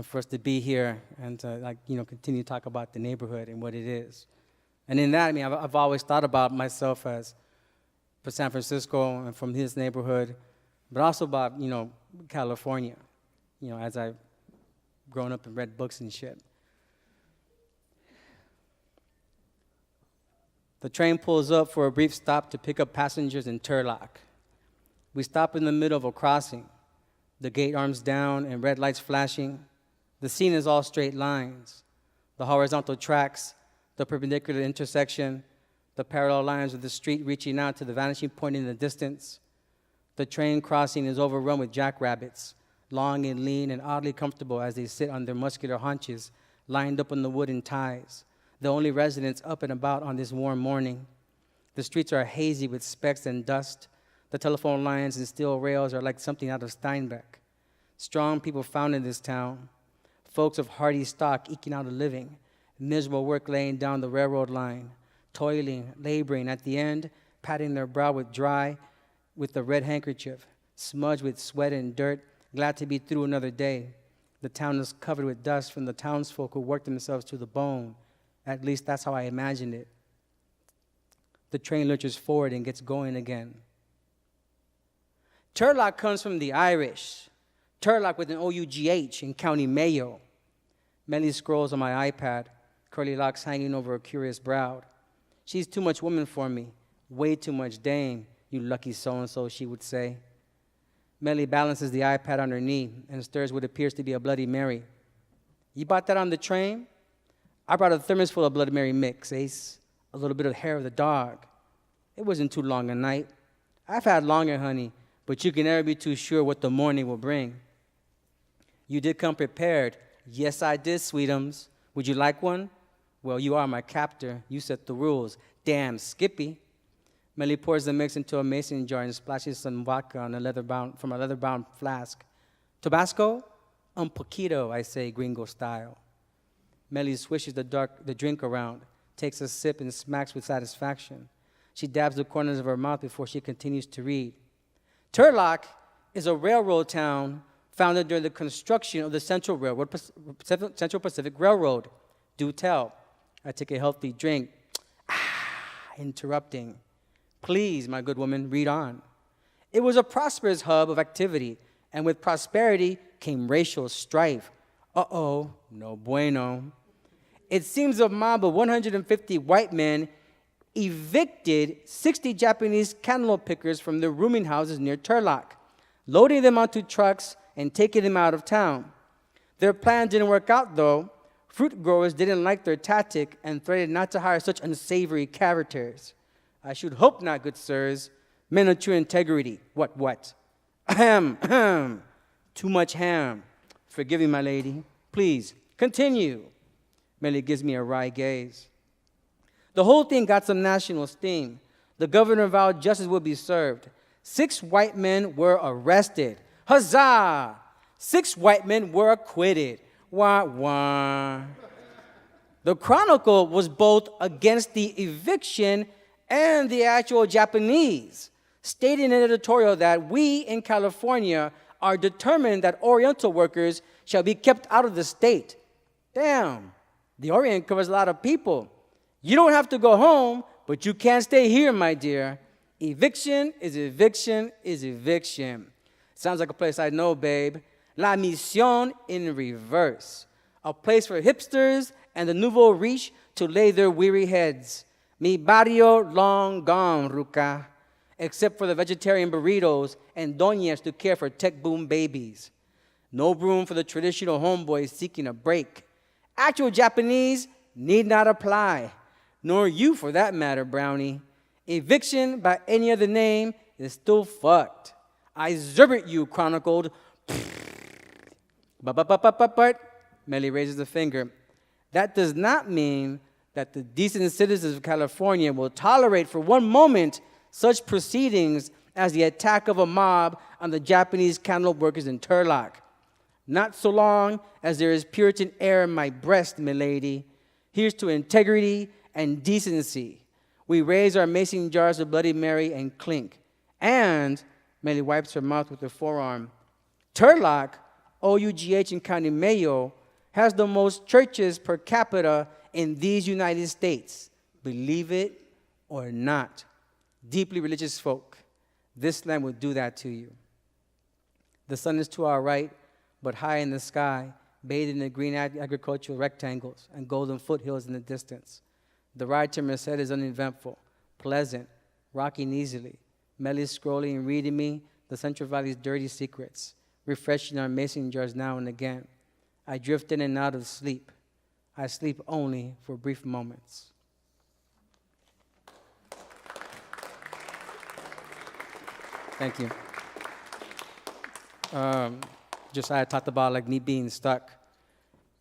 for us to be here and to, continue to talk about the neighborhood and what it is. And in that, I've always thought about myself as, for San Francisco and from his neighborhood, but also about, California, as I've grown up and read books and shit. The train pulls up for a brief stop to pick up passengers in Turlock. We stop in the middle of a crossing, the gate arms down and red lights flashing. The scene is all straight lines, the horizontal tracks, the perpendicular intersection, the parallel lines of the street reaching out to the vanishing point in the distance. The train crossing is overrun with jackrabbits, long and lean and oddly comfortable as they sit on their muscular haunches, lined up on the wooden ties, the only residents up and about on this warm morning. The streets are hazy with specks and dust. The telephone lines and steel rails are like something out of Steinbeck. Strong people found in this town, folks of hardy stock eking out a living, miserable work laying down the railroad line, toiling, laboring, at the end, patting their brow with the red handkerchief, smudged with sweat and dirt, glad to be through another day. The town is covered with dust from the townsfolk who worked themselves to the bone. At least that's how I imagined it. The train lurches forward and gets going again. Turlock comes from the Irish. Turlock with an O-U-G-H in County Mayo. Melly scrolls on my iPad, curly locks hanging over her curious brow. She's too much woman for me, way too much dame, you lucky so-and-so, she would say. Melly balances the iPad on her knee and stirs what appears to be a Bloody Mary. You bought that on the train? I brought a thermos full of Bloody Mary mix, Ace. A little bit of hair of the dog. It wasn't too long a night. I've had longer, honey, but you can never be too sure what the morning will bring. You did come prepared. Yes, I did, sweetums. Would you like one? Well, you are my captor. You set the rules. Damn, Skippy. Melly pours the mix into a mason jar and splashes some vodka on from a leather-bound flask. Tabasco? Un poquito, I say, gringo style. Melly swishes the drink around, takes a sip and smacks with satisfaction. She dabs the corners of her mouth before she continues to read. Turlock is a railroad town founded during the construction of the Central Pacific Railroad. Do tell. I take a healthy drink. Interrupting. Please, my good woman, read on. It was a prosperous hub of activity, and with prosperity came racial strife. Uh-oh, no bueno. It seems a mob of 150 white men evicted 60 Japanese cantaloupe pickers from their rooming houses near Turlock, loading them onto trucks and taking them out of town. Their plan didn't work out, though. Fruit growers didn't like their tactic and threatened not to hire such unsavory characters. I should hope not, good sirs. Men of true integrity. What? Ahem. Too much ham. Forgive me, my lady. Please, continue. Melly gives me a wry gaze. The whole thing got some national steam. The governor vowed justice would be served. 6 white men were arrested. Huzzah! 6 white men were acquitted. Wah, wah. The Chronicle was both against the eviction and the actual Japanese, stating in an editorial that we in California are determined that Oriental workers shall be kept out of the state. Damn, the Orient covers a lot of people. You don't have to go home, but you can't stay here, my dear. Eviction is eviction is eviction. Sounds like a place I know, babe. La Mission in reverse. A place for hipsters and the nouveau riche to lay their weary heads. Mi barrio long gone, Ruca. Except for the vegetarian burritos and doñas to care for tech boom babies. No room for the traditional homeboys seeking a break. Actual Japanese need not apply. Nor you, for that matter, Brownie. Eviction by any other name is still fucked. I zerbit you, chronicled. But, Melly raises a finger. That does not mean that the decent citizens of California will tolerate for one moment such proceedings as the attack of a mob on the Japanese cantaloupe workers in Turlock. Not so long as there is Puritan air in my breast, milady. Here's to integrity and decency. We raise our mason jars of Bloody Mary and clink. And, Melly wipes her mouth with her forearm, Turlock, O-U-G-H in County Mayo, has the most churches per capita in these United States. Believe it or not. deeply religious folk. This land will do that to you. The sun is to our right, but high in the sky, bathed in the green agricultural rectangles and golden foothills in the distance. The ride to Merced is uneventful, pleasant, rocking easily, Melly scrolling and reading me the Central Valley's dirty secrets, refreshing our mason jars now and again. I drift in and out of sleep. I sleep only for brief moments. Thank you. Josiah talked about like me being stuck,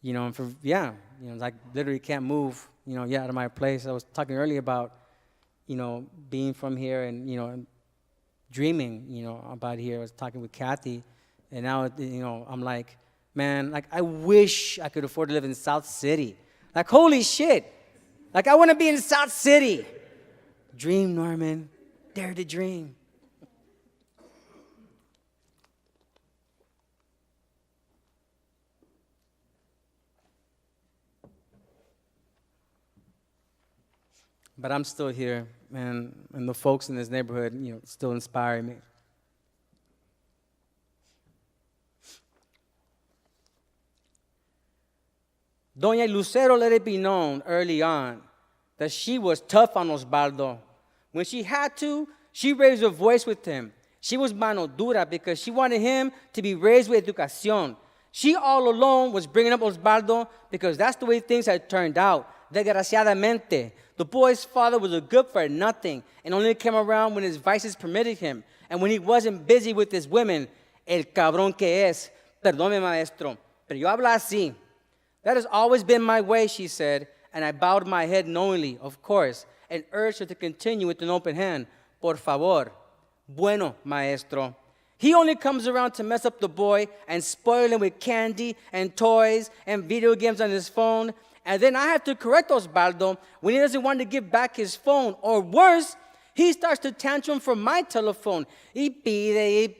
like literally can't move, out of my place. I was talking earlier about, being from here and, dreaming, about here. I was talking with Cathy, and now, I'm like, man, like I wish I could afford to live in South City. Like, holy shit. Like, I want to be in South City. Dream, Norman. Dare to dream. But I'm still here, and the folks in this neighborhood, still inspire me. Doña Lucero let it be known early on that she was tough on Osvaldo. When she had to, she raised her voice with him. She was mano dura because she wanted him to be raised with educación. She all alone was bringing up Osvaldo because that's the way things had turned out. Desgraciadamente, the boy's father was a good for nothing and only came around when his vices permitted him and when he wasn't busy with his women. El cabrón que es. Perdóneme, maestro, pero yo hablo así. That has always been my way, she said, and I bowed my head knowingly, of course, and urged her to continue with an open hand. Por favor. Bueno, maestro. He only comes around to mess up the boy and spoil him with candy and toys and video games on his phone. And then I have to correct Osvaldo when he doesn't want to give back his phone. Or worse, he starts to tantrum for my telephone. Y pide.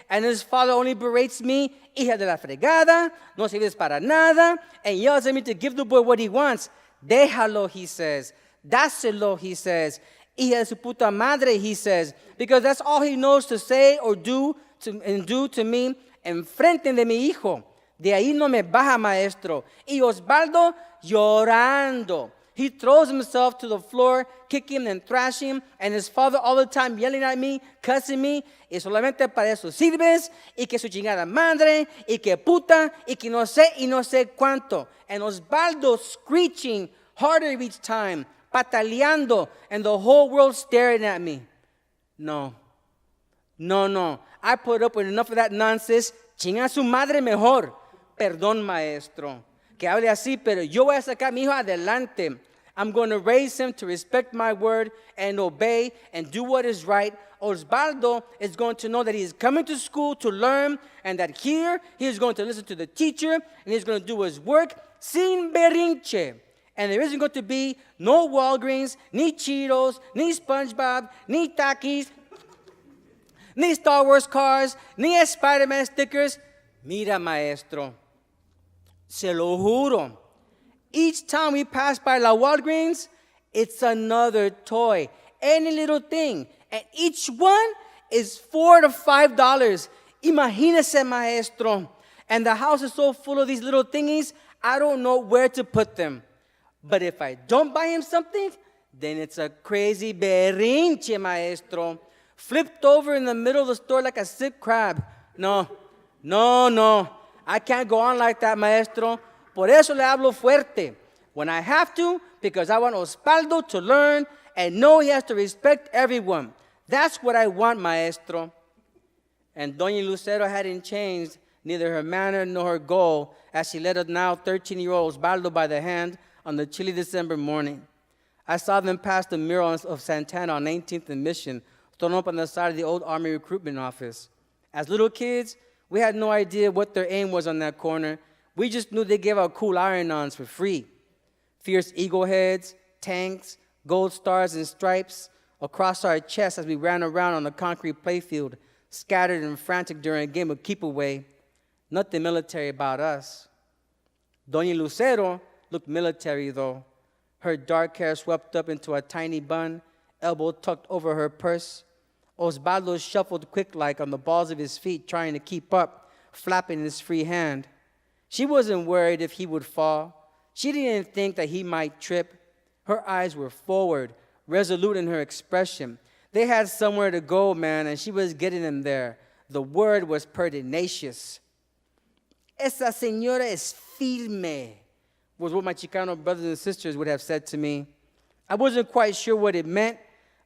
And his father only berates me. Hija de la fregada, no sirves para nada. And yells at me to give the boy what he wants. Déjalo, he says. Dáselo, he says. Hija de su puta madre, he says. Because that's all he knows to say or do to me en frente de mi hijo. De ahí no me baja, maestro. Y Osvaldo llorando. He throws himself to the floor, kicking and thrashing, and his father all the time yelling at me, cussing me, y solamente para eso sirves, y que su chingada madre, y que puta, y que no sé cuánto. And Osvaldo screeching harder each time, pataleando, and the whole world staring at me. No. I put up with enough of that nonsense. Chinga su madre mejor. Perdón, maestro. Que hable así, pero yo voy a sacar a mi hijo adelante. I'm going to raise him to respect my word and obey and do what is right. Osvaldo is going to know that he is coming to school to learn and that here he is going to listen to the teacher and he's going to do his work sin berrinche. And there isn't going to be no Walgreens, ni Cheetos, ni SpongeBob, ni Takis, ni Star Wars cars, ni Spider-Man stickers. Mira, maestro. Se lo juro. Each time we pass by La Walgreens, it's another toy. Any little thing. And each one is $4 to $5. Imagínese, maestro. And the house is so full of these little thingies, I don't know where to put them. But if I don't buy him something, then it's a crazy berrinche, maestro. Flipped over in the middle of the store like a sick crab. No. I can't go on like that, maestro. Por eso le hablo fuerte. When I have to, because I want Osvaldo to learn and know he has to respect everyone. That's what I want, maestro. And Doña Lucero hadn't changed neither her manner nor her goal as she led a now 13-year-old Osvaldo by the hand on the chilly December morning. I saw them pass the mural of Santana on 19th and Mission, thrown up on the side of the old Army recruitment office. As little kids, we had no idea what their aim was on that corner. We just knew they gave out cool iron-ons for free. Fierce eagle heads, tanks, gold stars and stripes across our chests as we ran around on the concrete playfield, scattered and frantic during a game of keep-away. Nothing military about us. Doña Lucero looked military, though. Her dark hair swept up into a tiny bun elbow tucked over her purse. Osvaldo shuffled quick-like on the balls of his feet, trying to keep up, flapping his free hand. She wasn't worried if he would fall. She didn't think that he might trip. Her eyes were forward, resolute in her expression. They had somewhere to go, man, and she was getting them there. The word was pertinacious. Esa señora es firme, was what my Chicano brothers and sisters would have said to me. I wasn't quite sure what it meant,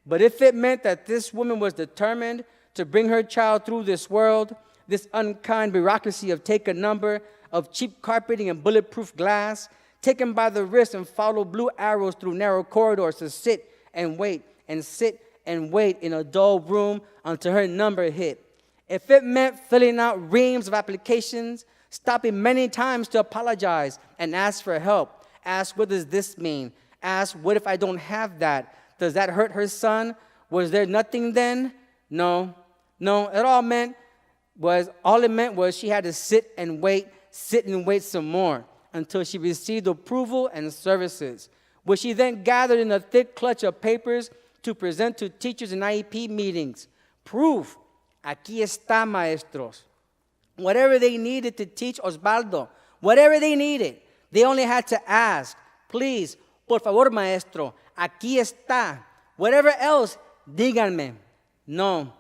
but if it meant that this woman was determined to bring her child through this world, this unkind bureaucracy of take a number, of cheap carpeting and bulletproof glass, taken by the wrist and follow blue arrows through narrow corridors to sit and wait and sit and wait in a dull room until her number hit. If it meant filling out reams of applications, stopping many times to apologize and ask for help, ask what does this mean, ask what if I don't have that, does that hurt her son, was there nothing then? No, all it meant was she had to sit and wait some more until she received approval and services, which she then gathered in a thick clutch of papers to present to teachers in IEP meetings. Proof. Aquí está, maestros. Whatever they needed to teach Osvaldo, whatever they needed, they only had to ask. Please, por favor, maestro, aquí está. Whatever else, díganme. No,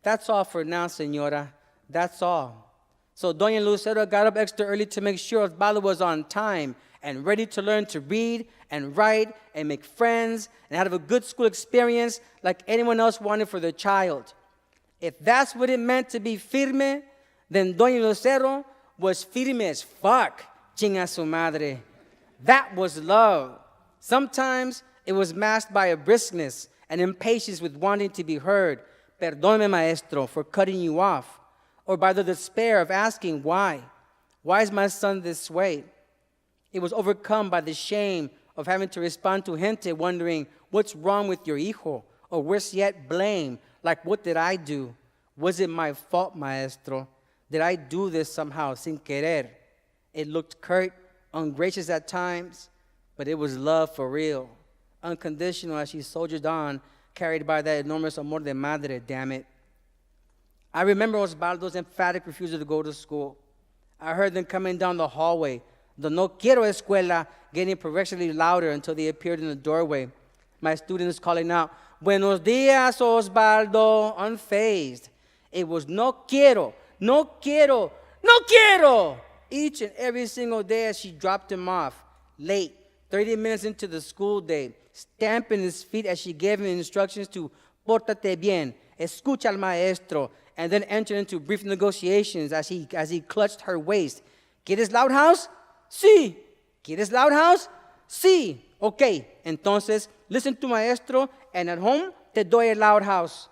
that's all for now, señora. That's all. So Doña Lucero got up extra early to make sure Osvaldo was on time and ready to learn to read and write and make friends and have a good school experience like anyone else wanted for their child. If that's what it meant to be firme, then Doña Lucero was firme as fuck, chinga su madre. That was love. Sometimes it was masked by a briskness and impatience with wanting to be heard. Perdóneme, maestro, for cutting you off. Or by the despair of asking why. Why is my son this way? It was overcome by the shame of having to respond to gente wondering, what's wrong with your hijo? Or worse yet, blame, like what did I do? Was it my fault, maestro? Did I do this somehow, sin querer? It looked curt, ungracious at times, but it was love for real. Unconditional as she soldiered on, carried by that enormous amor de madre, damn it. I remember Osvaldo's emphatic refusal to go to school. I heard them coming down the hallway, the no quiero escuela getting progressively louder until they appeared in the doorway. My students calling out, buenos dias, Osvaldo, unfazed. It was no quiero, no quiero, no quiero, each and every single day as she dropped him off, late, 30 minutes into the school day, stamping his feet as she gave him instructions to pórtate bien, escucha al maestro, and then entered into brief negotiations as he clutched her waist. ¿Quieres loud house? Sí. ¿Quieres loud house? Sí. Okay, entonces, listen to maestro, and at home, te doy a loud house.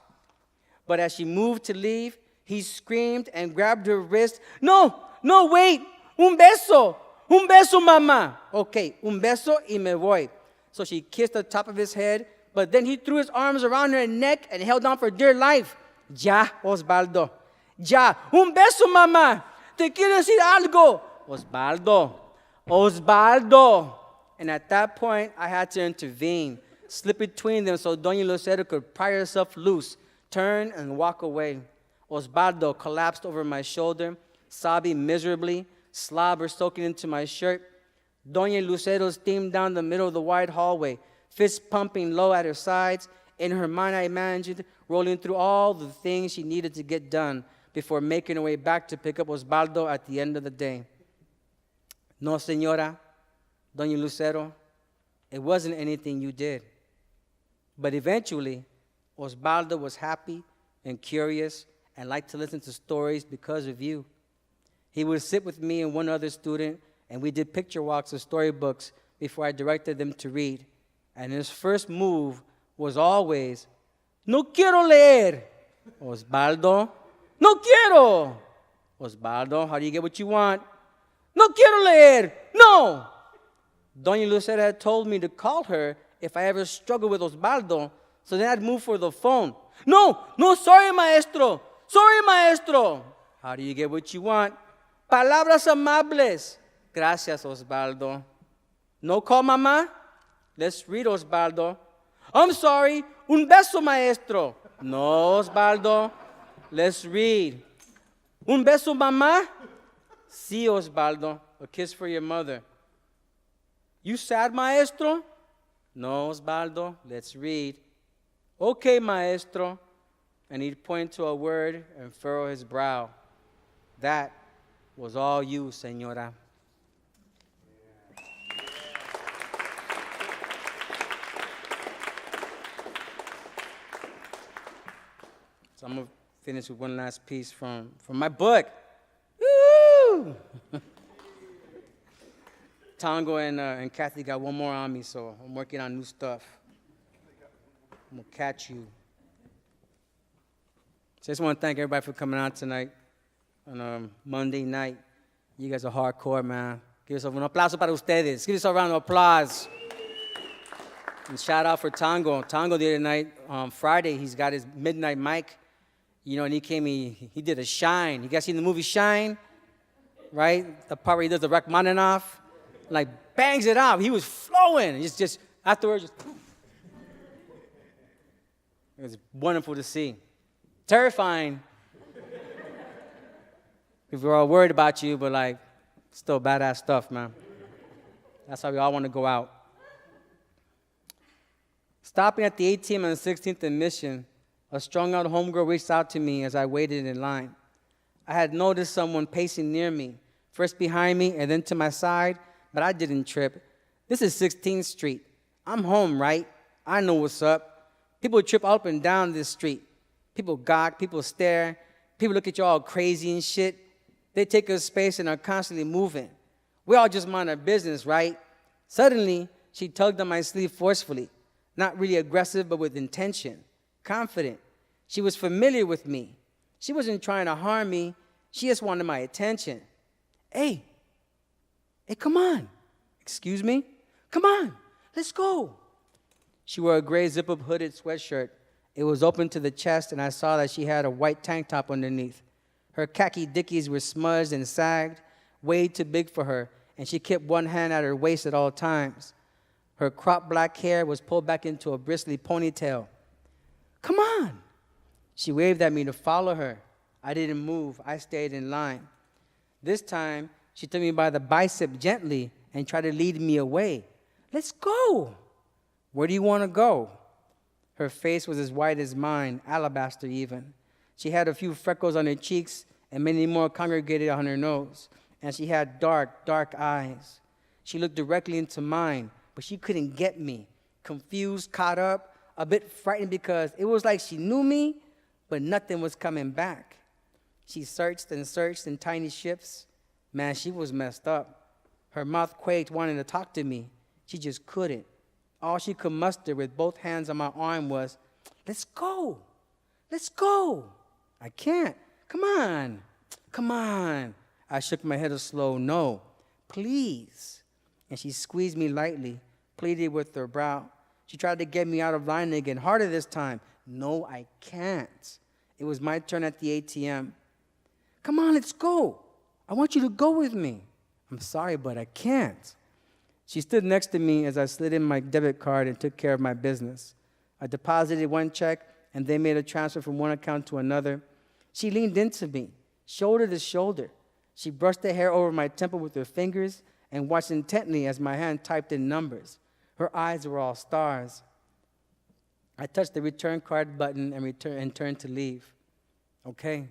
But as she moved to leave, he screamed and grabbed her wrist. No, wait, un beso, mamá. Okay, un beso y me voy. So she kissed the top of his head, but then he threw his arms around her neck and held on for dear life. Ya, Osvaldo. Ya. Un beso, mamá. Te quiero decir algo. Osvaldo. And at that point, I had to intervene, slip between them so Doña Lucero could pry herself loose, turn, and walk away. Osvaldo collapsed over my shoulder, sobbing miserably, slobber soaking into my shirt. Doña Lucero steamed down the middle of the wide hallway, fists pumping low at her sides. In her mind, I imagined rolling through all the things she needed to get done before making her way back to pick up Osvaldo at the end of the day. No, señora, Doña Lucero, it wasn't anything you did. But eventually, Osvaldo was happy and curious and liked to listen to stories because of you. He would sit with me and one other student, and we did picture walks of storybooks before I directed them to read. And his first move was always, no quiero leer. Osvaldo, no quiero. Osvaldo, how do you get what you want? No quiero leer. No. Doña Lucero had told me to call her if I ever struggled with Osvaldo, so then I'd move for the phone. No, sorry, maestro. Sorry, maestro. How do you get what you want? Palabras amables. Gracias, Osvaldo. No call, mamá? Let's read, Osvaldo. I'm sorry. Un beso, maestro. No, Osvaldo. Let's read. Un beso, mamá. Sí, Osvaldo. A kiss for your mother. You sad, maestro? No, Osvaldo. Let's read. Okay, maestro. And he'd point to a word and furrow his brow. That was all you, señora. So I'm going to finish with one last piece from my book. Woo! Tongo and Cathy got one more on me, so I'm working on new stuff. I'm going to catch you. So I just want to thank everybody for coming out tonight on Monday night. You guys are hardcore, man. Give yourself un aplauso para ustedes. Give yourself a round of applause. And shout out for Tongo. Tongo the other night, Friday, he's got his midnight mic. You know, and he did a Shine. You guys seen the movie Shine? Right? The part where he does the Rachmaninoff. Like, bangs it out. He was flowing. It's just afterwards, it was wonderful to see. Terrifying. If we're all worried about you, but like, still badass stuff, man. That's how we all want to go out. Stopping at the ATM on the 16th and Mission, a strung-out homegirl reached out to me as I waited in line. I had noticed someone pacing near me, first behind me and then to my side, but I didn't trip. This is 16th Street. I'm home, right? I know what's up. People trip up and down this street. People gawk, people stare, people look at you all crazy and shit. They take up space and are constantly moving. We all just mind our business, right? Suddenly, she tugged on my sleeve forcefully, not really aggressive, but with intention, confident. She was familiar with me. She wasn't trying to harm me. She just wanted my attention. Hey, come on. Excuse me? Come on, let's go. She wore a gray zip-up hooded sweatshirt. It was open to the chest, and I saw that she had a white tank top underneath. Her khaki dickies were smudged and sagged, way too big for her, and she kept one hand at her waist at all times. Her cropped black hair was pulled back into a bristly ponytail. Come on. She waved at me to follow her. I didn't move. I stayed in line. This time, she took me by the bicep gently and tried to lead me away. Let's go. Where do you want to go? Her face was as white as mine, alabaster even. She had a few freckles on her cheeks and many more congregated on her nose. And she had dark, dark eyes. She looked directly into mine, but she couldn't get me. Confused, caught up, a bit frightened because it was like she knew me, but nothing was coming back. She searched in tiny shifts. Man, she was messed up. Her mouth quaked, wanting to talk to me. She just couldn't. All she could muster with both hands on my arm was, let's go. Let's go. I can't. Come on. Come on. I shook my head a slow no. Please. And she squeezed me lightly, pleaded with her brow. She tried to get me out of line again, harder this time. No, I can't. It was my turn at the ATM. Come on, let's go. I want you to go with me. I'm sorry, but I can't. She stood next to me as I slid in my debit card and took care of my business. I deposited one check, and they made a transfer from one account to another. She leaned into me, shoulder to shoulder. She brushed the hair over my temple with her fingers and watched intently as my hand typed in numbers. Her eyes were all stars. I touched the return card button and turned to leave. Okay,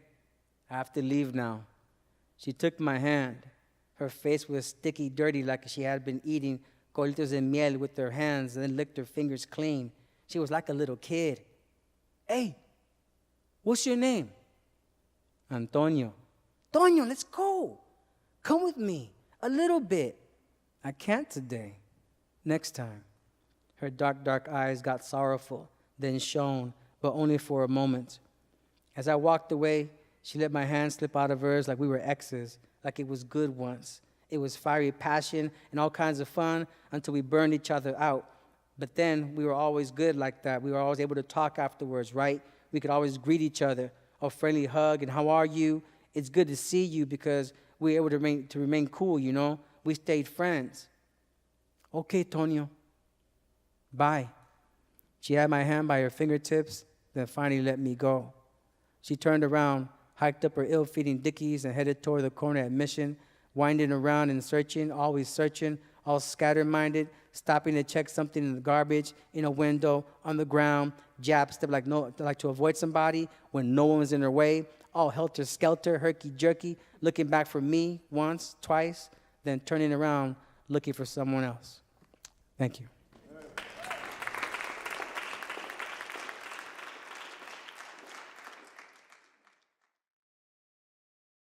I have to leave now. She took my hand. Her face was sticky, dirty, like she had been eating colitos de miel with her hands and then licked her fingers clean. She was like a little kid. Hey, what's your name? Antonio. Antonio, let's go. Come with me a little bit. I can't today. Next time. Her dark, dark eyes got sorrowful, then shone, but only for a moment. As I walked away, she let my hand slip out of hers like we were exes, like it was good once. It was fiery passion and all kinds of fun until we burned each other out. But then we were always good like that. We were always able to talk afterwards, right? We could always greet each other, a friendly hug, and how are you? It's good to see you because we were able to remain cool, you know? We stayed friends. Okay, Tonio. Bye. She had my hand by her fingertips, then finally let me go. She turned around, hiked up her ill-fitting dickies, and headed toward the corner at Mission, winding around and searching, all scatter-minded, stopping to check something in the garbage, in a window, on the ground, jab step like to avoid somebody when no one was in her way, all helter-skelter, herky-jerky, looking back for me once, twice, then turning around, looking for someone else. Thank you.